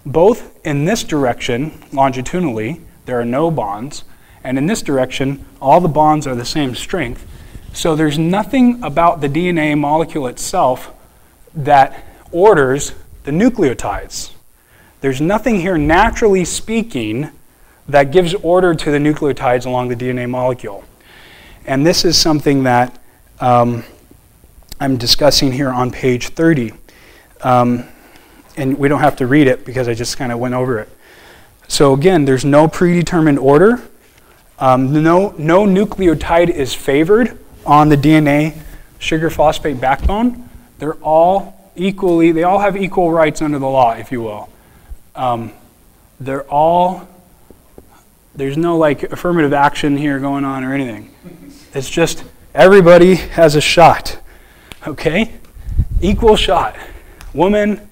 both in this direction, longitudinally, there are no bonds, and in this direction, all the bonds are the same strength. So there's nothing about the DNA molecule itself that orders the nucleotides. There's nothing here, naturally speaking, that gives order to the nucleotides along the DNA molecule. And this is something that I'm discussing here on page 30. And we don't have to read it because I just kind of went over it. So again, there's no predetermined order. No nucleotide is favored on the DNA sugar phosphate backbone. They're all equally, they all have equal rights under the law, if you will. There's no like affirmative action here going on or anything. It's just everybody has a shot, okay? Equal shot. Woman,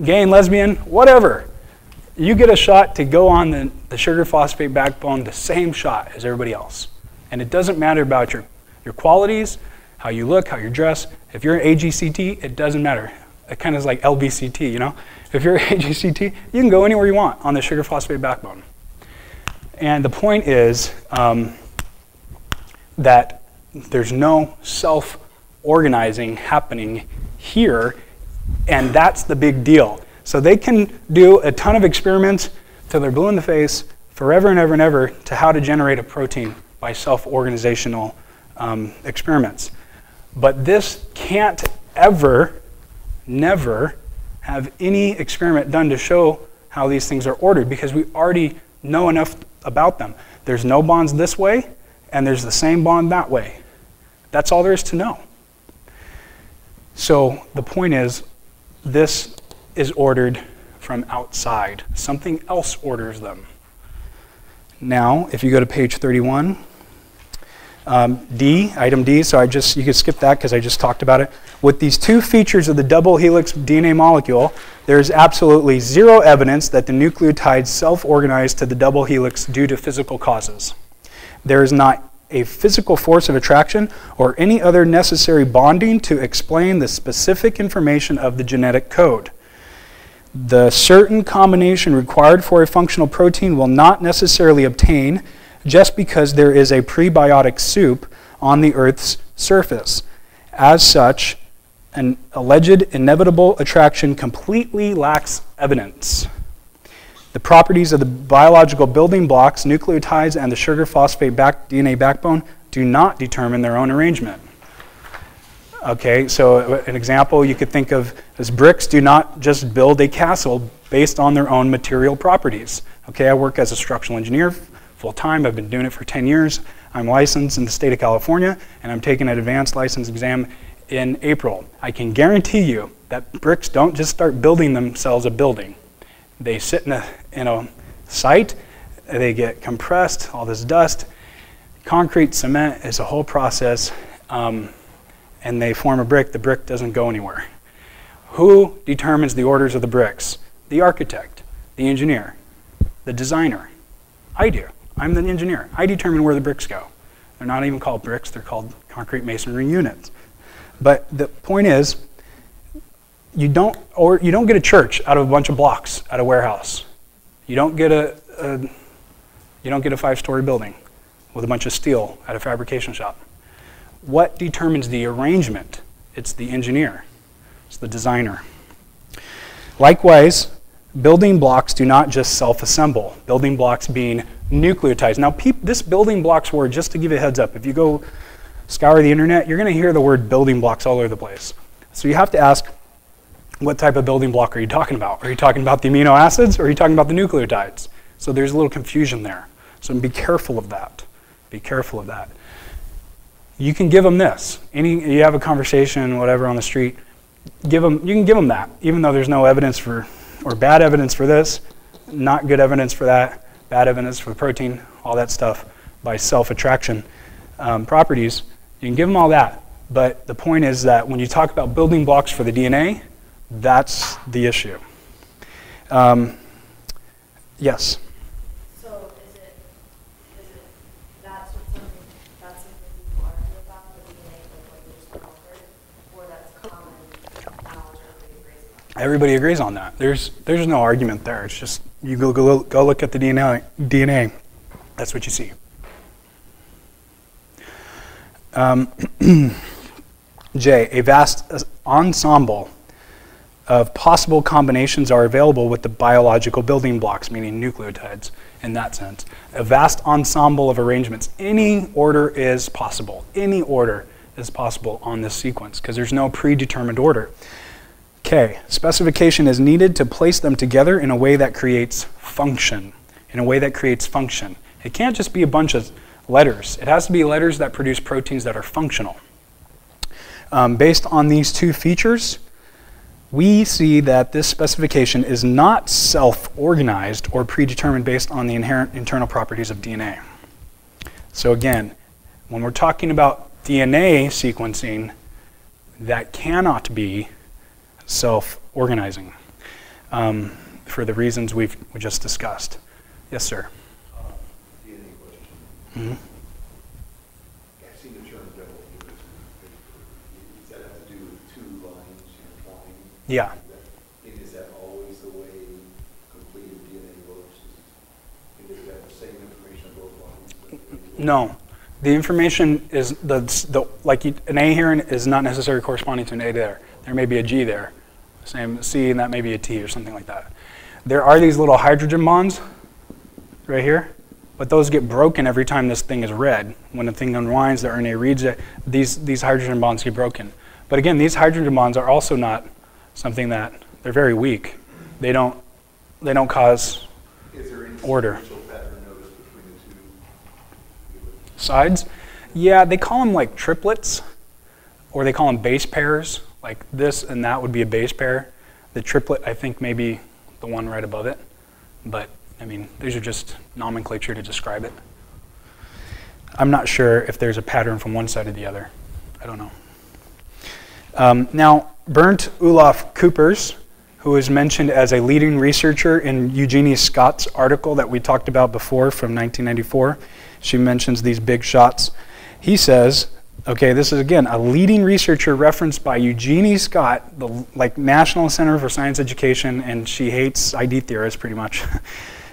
gay and lesbian, whatever. You get a shot to go on the sugar phosphate backbone, the same shot as everybody else. And it doesn't matter about your qualities, how you look, how you're dressed. If you're an AGCT, it doesn't matter. It kind of is like LBCT, you know? If you're AGCT, you can go anywhere you want on the sugar phosphate backbone. And the point is that there's no self-organizing happening here, and that's the big deal. So they can do a ton of experiments till they're blue in the face forever and ever and ever to how to generate a protein by self-organizational experiments. But this can't ever, never have any experiment done to show how these things are ordered, because we already know enough about them. There's no bonds this way, and there's the same bond that way. That's all there is to know. So the point is, this is ordered from outside. Something else orders them. Now, if you go to page 31, D, item D, so you could skip that because I just talked about it. With these two features of the double helix DNA molecule, there's absolutely zero evidence that the nucleotides self-organize to the double helix due to physical causes. There is not a physical force of attraction or any other necessary bonding to explain the specific information of the genetic code. The certain combination required for a functional protein will not necessarily obtain just because there is a prebiotic soup on the Earth's surface. As such, an alleged inevitable attraction completely lacks evidence. The properties of the biological building blocks, nucleotides, and the sugar phosphate DNA backbone do not determine their own arrangement. Okay, so an example you could think of as bricks do not just build a castle based on their own material properties. Okay, I work as a structural engineer full-time. I've been doing it for 10 years. I'm licensed in the state of California, and I'm taking an advanced license exam in April. I can guarantee you that bricks don't just start building themselves a building. They sit in a site, they get compressed, all this dust. Concrete, cement is a whole process, and they form a brick. The brick doesn't go anywhere. Who determines the orders of the bricks? The architect, the engineer, the designer. I do. I'm the engineer. I determine where the bricks go. They're not even called bricks, they're called concrete masonry units. But the point is, you don't get a church out of a bunch of blocks at a warehouse. You don't get a 5-story building with a bunch of steel at a fabrication shop. What determines the arrangement? It's the engineer. It's the designer. Likewise, building blocks do not just self-assemble. Building blocks being nucleotides. Now, this building blocks word, just to give you a heads up, if you go scour the internet, you're going to hear the word building blocks all over the place. So you have to ask, what type of building block are you talking about? Are you talking about the amino acids, or are you talking about the nucleotides? So there's a little confusion there. So be careful of that. Be careful of that. You can give them this. You have a conversation, whatever, on the street, you can give them that, even though there's no evidence for, or bad evidence for this, not good evidence for that, bad evidence for the protein, all that stuff by self-attraction properties. You can give them all that, but the point is that when you talk about building blocks for the DNA, That's the issue. Yes? So is it that's something people argue about, the DNA, like what you just offered, or that's common knowledge everybody agrees on? Everybody agrees on that. There's no argument there. It's just you go look at the DNA. That's what you see. J, a vast ensemble of possible combinations are available with the biological building blocks, meaning nucleotides in that sense. A vast ensemble of arrangements. Any order is possible. Any order is possible on this sequence because there's no predetermined order. K, specification is needed to place them together in a way that creates function. In a way that creates function. It can't just be a bunch of letters. It has to be letters that produce proteins that are functional. Based on these two features, we see that this specification is not self-organized or predetermined based on the inherent internal properties of DNA. So again, when we're talking about DNA sequencing, that cannot be self-organizing for the reasons we just discussed. Yes, sir? DNA question. Mm-hmm. I've seen the term double helix. Does that have to do with two lines intertwined? Yeah. And is that always the way completed DNA works? Is that the same information on both lines? No. The information is an A here is not necessarily corresponding to an A there. There may be a G there. Same C, and that may be a T or something like that. There are these little hydrogen bonds right here, but those get broken every time this thing is read. When the thing unwinds, the RNA reads it, these hydrogen bonds get broken. But again, these hydrogen bonds are also not something that, they're very weak. They don't cause order. Is there any pattern noticed between the two Sides? Yeah, they call them like triplets, or they call them base pairs. Like this and that would be a base pair. The triplet, I think, may be the one right above it. But, I mean, these are just nomenclature to describe it. I'm not sure if there's a pattern from one side or the other. I don't know. Now, Bernd Olaf Coopers, who is mentioned as a leading researcher in Eugenie Scott's article that we talked about before from 1994. She mentions these big shots. He says, okay, this is again a leading researcher referenced by Eugenie Scott, the National Center for Science Education, and she hates ID theorists pretty much.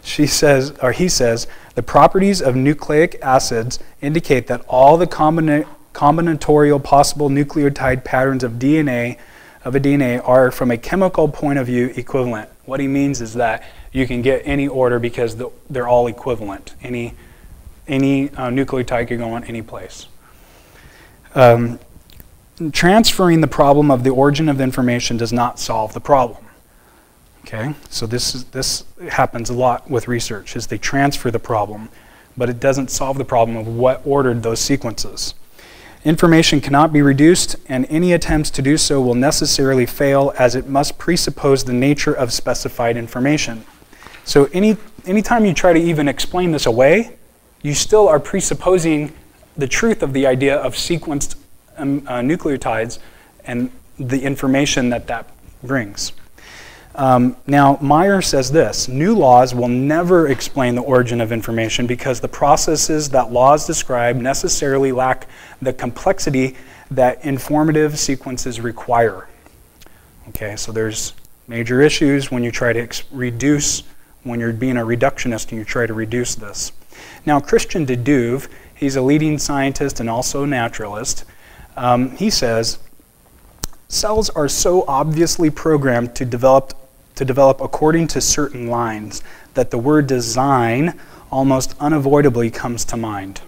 He says, the properties of nucleic acids indicate that all the combinatorial possible nucleotide patterns of a DNA are, from a chemical point of view, equivalent. What he means is that you can get any order because they're all equivalent. Any nucleotide can go on any place. Transferring the problem of the origin of information does not solve the problem. Okay, so this happens a lot with research, is they transfer the problem, but it doesn't solve the problem of what ordered those sequences. Information cannot be reduced, and any attempts to do so will necessarily fail, as it must presuppose the nature of specified information. So anytime you try to even explain this away, you still are presupposing the truth of the idea of sequenced nucleotides and the information that brings. Now, Meyer says this: new laws will never explain the origin of information because the processes that laws describe necessarily lack the complexity that informative sequences require. Okay, so there's major issues when you try to reduce, when you're being a reductionist and you try to reduce this. Now, Christian de Duve, he's a leading scientist and also naturalist. He says, cells are so obviously programmed to develop according to certain lines that the word design almost unavoidably comes to mind.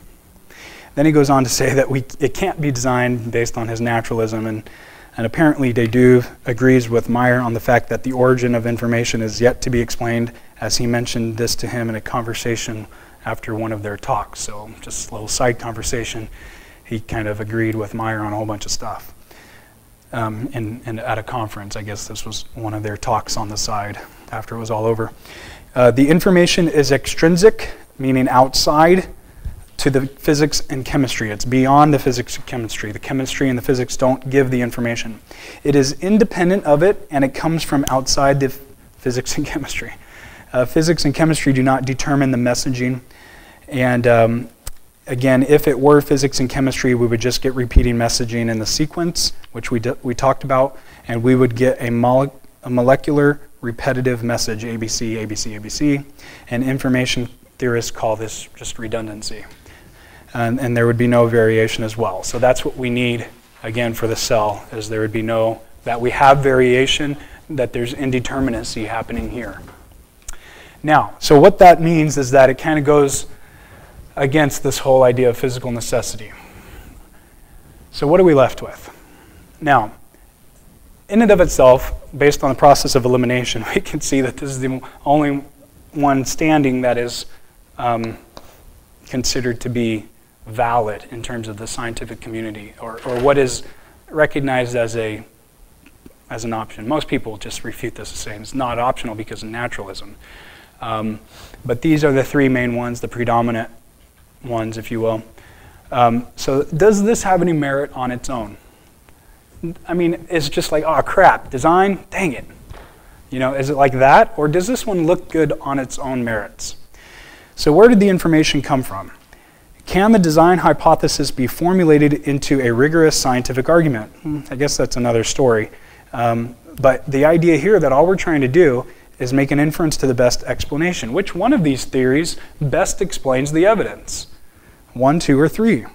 Then he goes on to say that it can't be designed based on his naturalism, and apparently de Duve agrees with Meyer on the fact that the origin of information is yet to be explained, as he mentioned this to him in a conversation after one of their talks. So just a little side conversation. He kind of agreed with Meyer on a whole bunch of stuff. And at a conference, I guess this was one of their talks on the side after it was all over. The information is extrinsic, meaning outside to the physics and chemistry. It's beyond the physics and chemistry. The chemistry and the physics don't give the information. It is independent of it, and it comes from outside the physics and chemistry. Physics and chemistry do not determine the messaging. And again, if it were physics and chemistry, we would just get repeating messaging in the sequence, which we talked about, and we would get a molecular repetitive message, ABC, ABC, ABC, and information theorists call this just redundancy. And there would be no variation as well. So that's what we need, again, for the cell, is there would be no, that we have variation, that there's indeterminacy happening here. Now, so what that means is that it kind of goes against this whole idea of physical necessity. So what are we left with? Now, in and of itself, based on the process of elimination, we can see that this is the only one standing that is considered to be valid in terms of the scientific community, or what is recognized as an option. Most people just refute this as saying it's not optional because of naturalism. But these are the three main ones, the predominant ones, if you will. So does this have any merit on its own? I mean, it's just like, oh crap, design, dang it. You know, is it like that? Or does this one look good on its own merits? So where did the information come from? Can the design hypothesis be formulated into a rigorous scientific argument? I guess that's another story. But the idea here that all we're trying to do is make an inference to the best explanation. Which one of these theories best explains the evidence? 1, 2, or 3?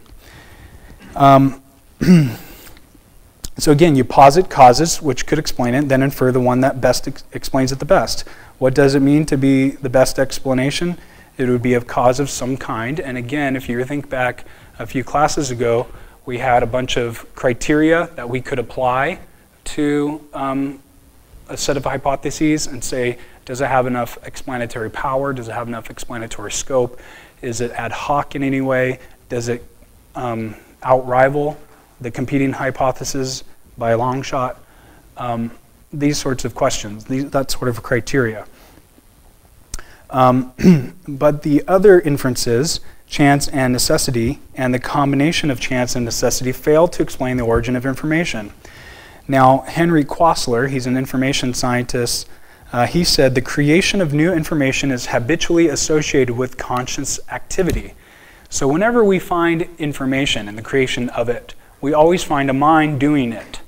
So again, you posit causes which could explain it, then infer the one that best explains it the best. What does it mean to be the best explanation? It would be a cause of some kind. And again, if you think back a few classes ago, we had a bunch of criteria that we could apply to a set of hypotheses and say, does it have enough explanatory power? Does it have enough explanatory scope? Is it ad hoc in any way? Does it outrival the competing hypothesis by a long shot? These sorts of questions, that sort of criteria. But the other inferences, chance and necessity, and the combination of chance and necessity fail to explain the origin of information. Now, Henry Quasler, he's an information scientist, he said the creation of new information is habitually associated with conscious activity. So whenever we find information and the creation of it, we always find a mind doing it.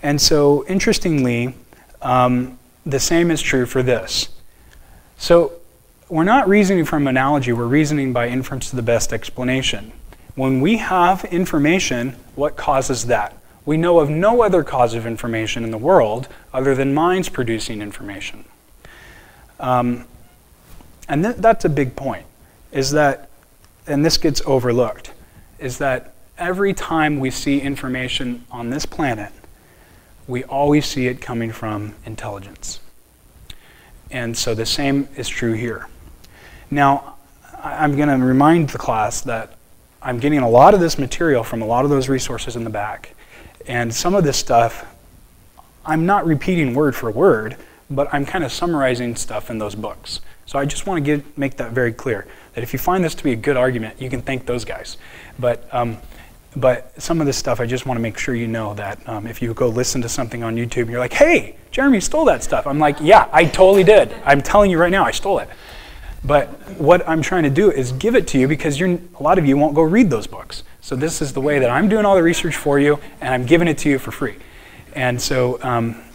And so, interestingly, the same is true for this. So we're not reasoning from analogy, we're reasoning by inference to the best explanation. When we have information, what causes that? We know of no other cause of information in the world other than minds producing information. And that's a big point, is that, and this gets overlooked, is that every time we see information on this planet, we always see it coming from intelligence. And so the same is true here. Now, I'm going to remind the class that I'm getting a lot of this material from a lot of those resources in the back. And some of this stuff, I'm not repeating word for word, but I'm kind of summarizing stuff in those books. So I just want to make that very clear, that if you find this to be a good argument, you can thank those guys. But some of this stuff, I just want to make sure you know that if you go listen to something on YouTube and you're like, hey, Jeremy stole that stuff. I'm like, yeah, I totally did. I'm telling you right now, I stole it. But what I'm trying to do is give it to you because a lot of you won't go read those books. So this is the way that I'm doing all the research for you, and I'm giving it to you for free. And so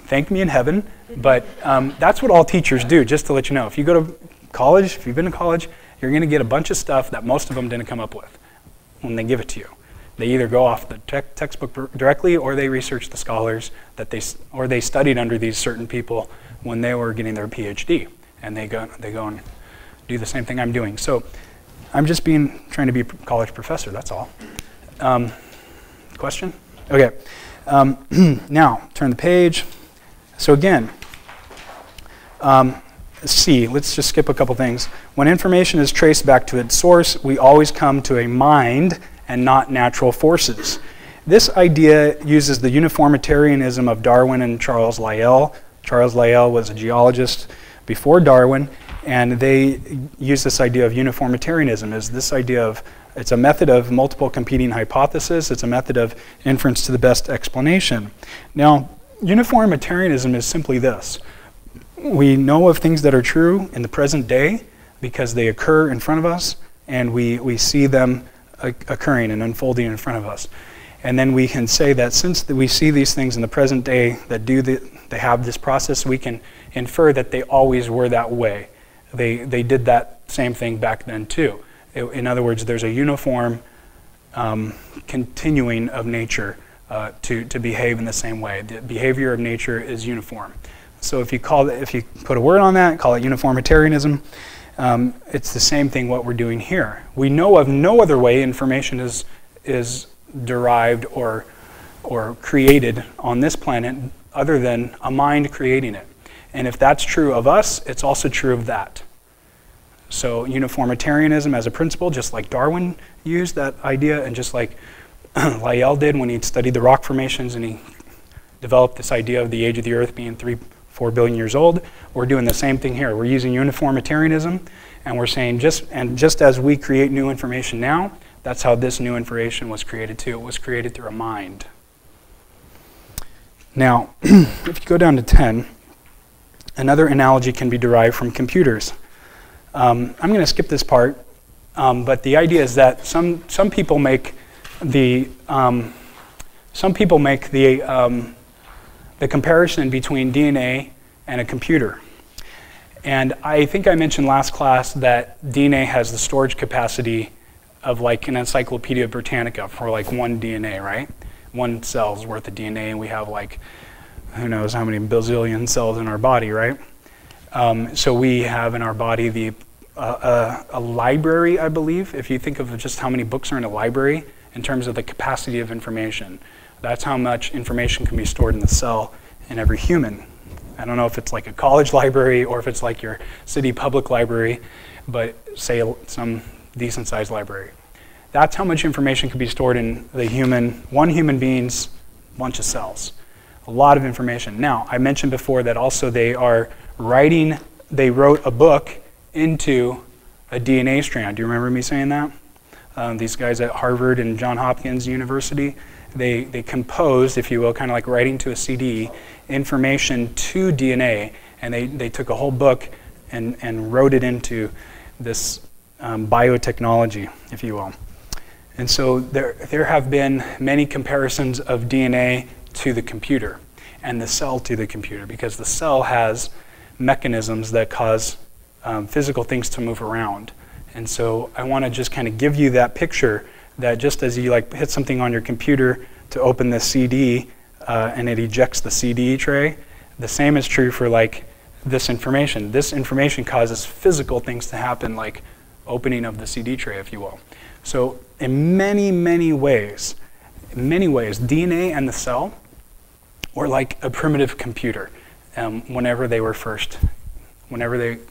thank me in heaven. But that's what all teachers do, just to let you know. If you go to college, if you've been to college, you're going to get a bunch of stuff that most of them didn't come up with when they give it to you. They either go off the textbook directly, or they research the scholars or they studied under these certain people when they were getting their PhD, and they go and do the same thing I'm doing. So I'm just trying to be a college professor. That's all. Question? Okay. Now turn the page. So again, C. Let's just skip a couple things. When information is traced back to its source, we always come to a mind and not natural forces. This idea uses the uniformitarianism of Darwin and Charles Lyell. Charles Lyell was a geologist before Darwin, and they use this idea of uniformitarianism, is this idea of It's a method of multiple competing hypothesis. It's a method of inference to the best explanation. Now, uniformitarianism is simply this. We know of things that are true in the present day because they occur in front of us, and we see them occurring and unfolding in front of us. And then we can say that since we see these things in the present day that they have this process, we can infer that they always were that way. They did that same thing back then too. In other words, there's a uniform continuing of nature to behave in the same way. The behavior of nature is uniform. So if you put a word on that, call it uniformitarianism, it's the same thing what we're doing here. We know of no other way information is derived or created on this planet other than a mind creating it. And if that's true of us, it's also true of that. So uniformitarianism as a principle, just like Darwin used that idea, and just like Lyell did when he studied the rock formations and he developed this idea of the age of the earth being 3-4 billion years old, we're doing the same thing here. We're using uniformitarianism, and we're saying just as we create new information now, that's how this new information was created too. It was created through a mind. Now, if you go down to 10, another analogy can be derived from computers. I'm going to skip this part, but the idea is that some people make the comparison between DNA and a computer. And I think I mentioned last class that DNA has the storage capacity of like an Encyclopedia Britannica for like one DNA, right? One cell's worth of DNA, and we have like who knows how many bazillion cells in our body, right? So we have in our body a library, I believe. If you think of just how many books are in a library in terms of the capacity of information, that's how much information can be stored in the cell in every human. I don't know if it's like a college library or if it's like your city public library, but say some decent sized library. That's how much information can be stored in one human being's bunch of cells. A lot of information. Now, I mentioned before that also they wrote a book into a DNA strand. Do you remember me saying that? These guys at Harvard and Johns Hopkins University, they composed, if you will, kind of like writing to a CD, information to DNA, and they took a whole book and wrote it into this biotechnology, if you will. And so there have been many comparisons of DNA to the computer and the cell to the computer, because the cell has mechanisms that cause physical things to move around. And so I want to just kind of give you that picture that just as you like hit something on your computer to open the CD and it ejects the CD tray, the same is true for like this information. This information causes physical things to happen, like opening of the CD tray, if you will. So in many, many ways, DNA and the cell were like a primitive computer whenever they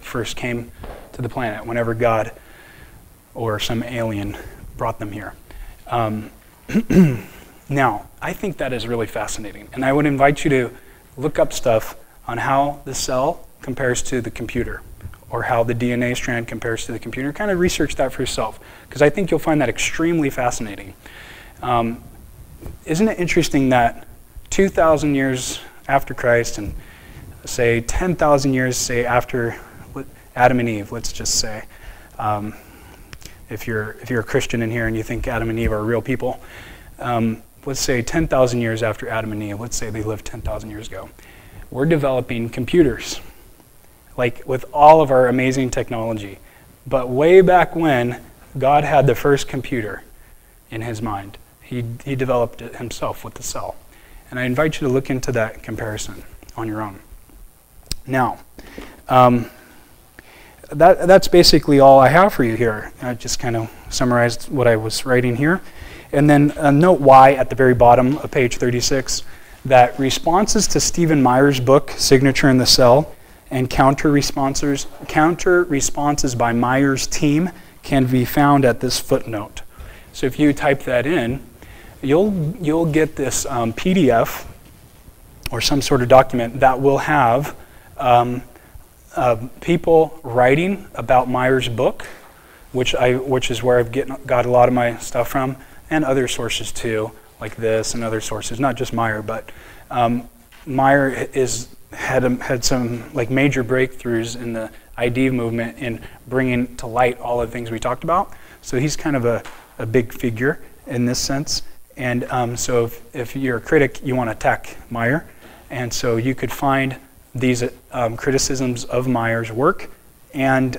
first came to the planet, whenever God or some alien brought them here. Now, I think that is really fascinating, and I would invite you to look up stuff on how the cell compares to the computer, or how the DNA strand compares to the computer. Kind of research that for yourself, because I think you'll find that extremely fascinating. Isn't it interesting that 2,000 years after Christ, and say 10,000 years, say after Adam and Eve, let's just say, if you're a Christian in here and you think Adam and Eve are real people, let's say 10,000 years after Adam and Eve, let's say they lived 10,000 years ago, we're developing computers, like with all of our amazing technology. But way back when, God had the first computer in his mind. He developed it himself with the cell. And I invite you to look into that comparison on your own. Now, that's basically all I have for you here. I just kind of summarized what I was writing here. And then note why at the very bottom of page 36, that responses to Stephen Meyer's book, Signature in the Cell, and counter responses by Meyer's team can be found at this footnote. So if you type that in, you'll get this PDF or some sort of document that will have people writing about Meyer's book, which is where I've got a lot of my stuff from, and other sources too, like this and other sources, not just Meyer, but Meyer had some like major breakthroughs in the ID movement in bringing to light all the things we talked about. So he's kind of a big figure in this sense. And so if you're a critic, you want to attack Meyer. And so you could find these criticisms of Meyer's work and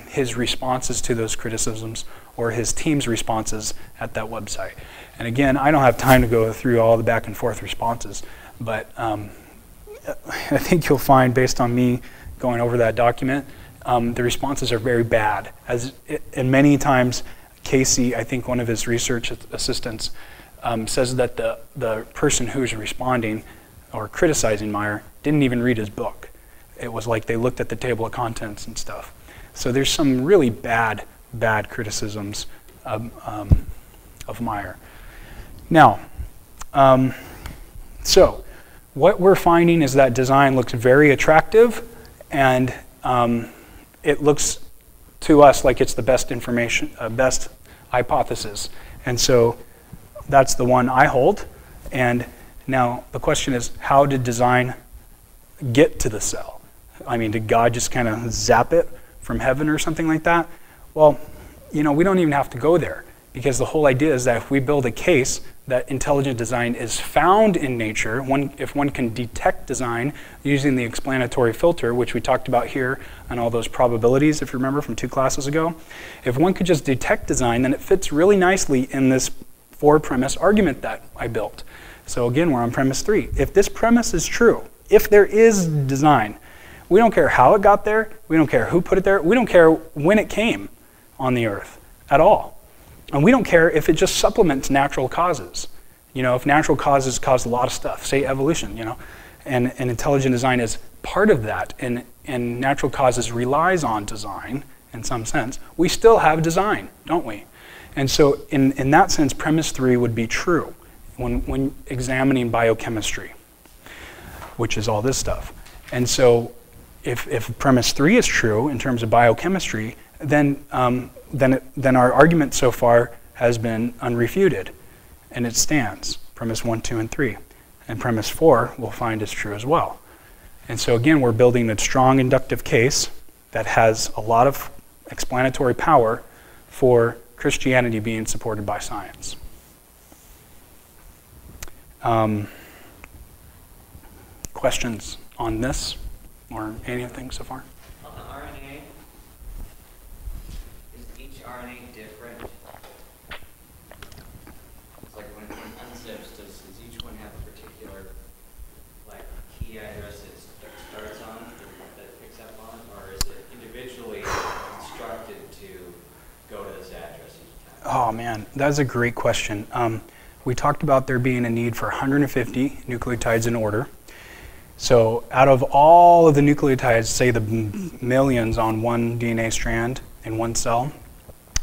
his responses to those criticisms, or his team's responses at that website. And again, I don't have time to go through all the back and forth responses, but I think you'll find, based on me going over that document, the responses are very bad. And many times, Casey, I think one of his research assistants, says that the person who's responding or criticizing Meyer didn't even read his book. It was like they looked at the table of contents and stuff. So there's some really bad criticisms of Meyer. Now, so what we're finding is that design looks very attractive, and it looks to us like it's the best information, best hypothesis. And so that's the one I hold. And now the question is, how did design get to the cell? I mean, did God just kind of zap it from heaven or something like that? Well, we don't even have to go there, because the whole idea is that if we build a case that intelligent design is found in nature, if one can detect design using the explanatory filter, which we talked about here on all those probabilities, if you remember from 2 classes ago, if one could just detect design, then it fits really nicely in this 4-premise argument that I built. So again, we're on premise 3. If this premise is true, if there is design, we don't care how it got there, we don't care who put it there, we don't care when it came on the earth at all. And we don't care if it just supplements natural causes. If natural causes cause a lot of stuff, say evolution, and intelligent design is part of that, and natural causes relies on design in some sense, we still have design, don't we? And so in that sense, premise 3 would be true when examining biochemistry, which is all this stuff. And so if premise 3 is true in terms of biochemistry, then our argument so far has been unrefuted, and it stands, premise 1, 2, and 3. And premise 4 we'll find is true as well. And so again, we're building a strong inductive case that has a lot of explanatory power for Christianity being supported by science. Questions on this or anything so far? On the RNA, is each RNA different? It's like when it unzips, does each one have a particular key address it starts on, that it picks up on, or is it individually constructed to go to this address each time? Oh man, that's a great question. We talked about there being a need for 150 nucleotides in order. So out of all of the nucleotides, say the millions on one DNA strand in one cell,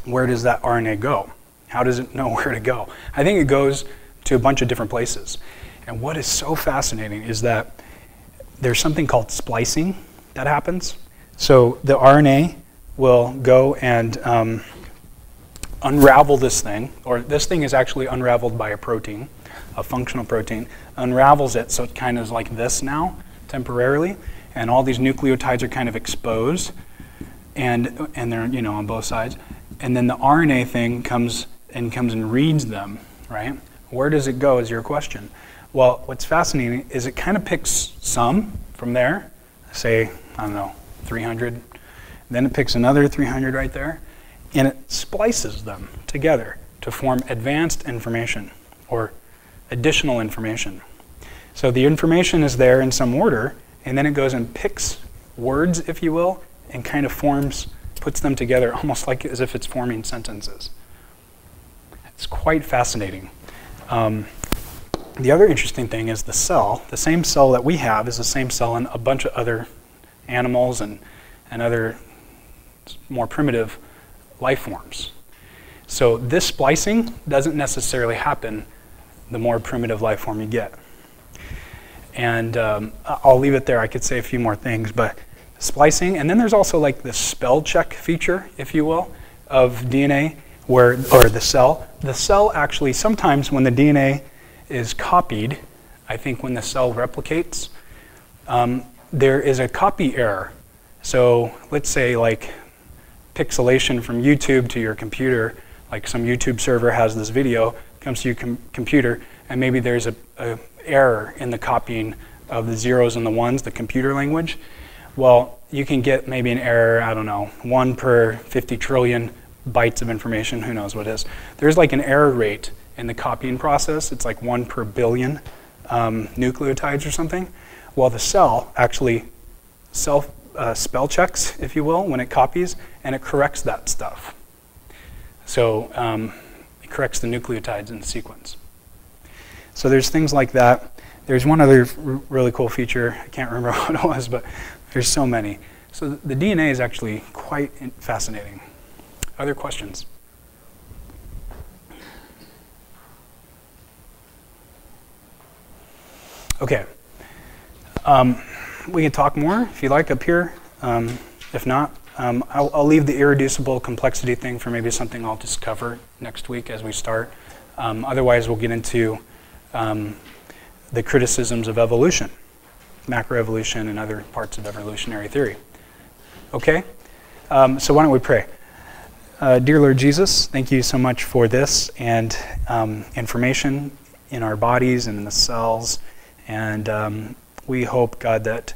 where does that RNA go? How does it know where to go? I think it goes to a bunch of different places. And what is so fascinating is that there's something called splicing that happens. So the RNA will go and unravel this thing, or this thing is actually unraveled by a protein, a functional protein, unravels it so it kind of is like this now, temporarily, and all these nucleotides are kind of exposed, and they're on both sides, and then the RNA thing comes and reads them, right? Where does it go is your question. Well, what's fascinating is it kind of picks some from there, say, I don't know, 300, then it picks another 300 right there, and it splices them together to form advanced information or additional information. So the information is there in some order, and then it goes and picks words, if you will, and kind of puts them together almost like as if it's forming sentences. It's quite fascinating. The other interesting thing is the cell. The same cell that we have is the same cell in a bunch of other animals and other more primitive life forms. So this splicing doesn't necessarily happen the more primitive life form you get. And I'll leave it there. I could say a few more things, but splicing, and then there's also like the spell check feature, if you will. of DNA, or the cell actually, sometimes when the DNA is copied, I think when the cell replicates, there is a copy error. So let's say like pixelation from YouTube to your computer, like some YouTube server has this video, comes to your computer, and maybe there's a error in the copying of the zeros and the ones, the computer language. Well, you can get maybe an error, I don't know, 1 per 50 trillion bytes of information, who knows what it is. There's like an error rate in the copying process. It's like 1 per billion nucleotides or something. Well, the cell actually spell checks, if you will, when it copies, and it corrects that stuff. So it corrects the nucleotides in the sequence. So there's things like that. There's one other really cool feature. I can't remember what it was, but there's so many. So the DNA is actually quite fascinating. Other questions? Okay. We can talk more if you like up here. If not, I'll leave the irreducible complexity thing for maybe something I'll just cover next week as we start. Otherwise, we'll get into the criticisms of evolution, macroevolution, and other parts of evolutionary theory. Okay? So why don't we pray? Dear Lord Jesus, thank you so much for this and information in our bodies and in the cells. And we hope, God, that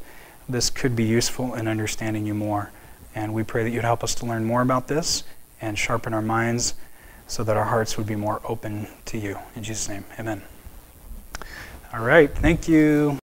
this could be useful in understanding you more. And we pray that you'd help us to learn more about this and sharpen our minds so that our hearts would be more open to you. In Jesus' name, amen. All right, thank you.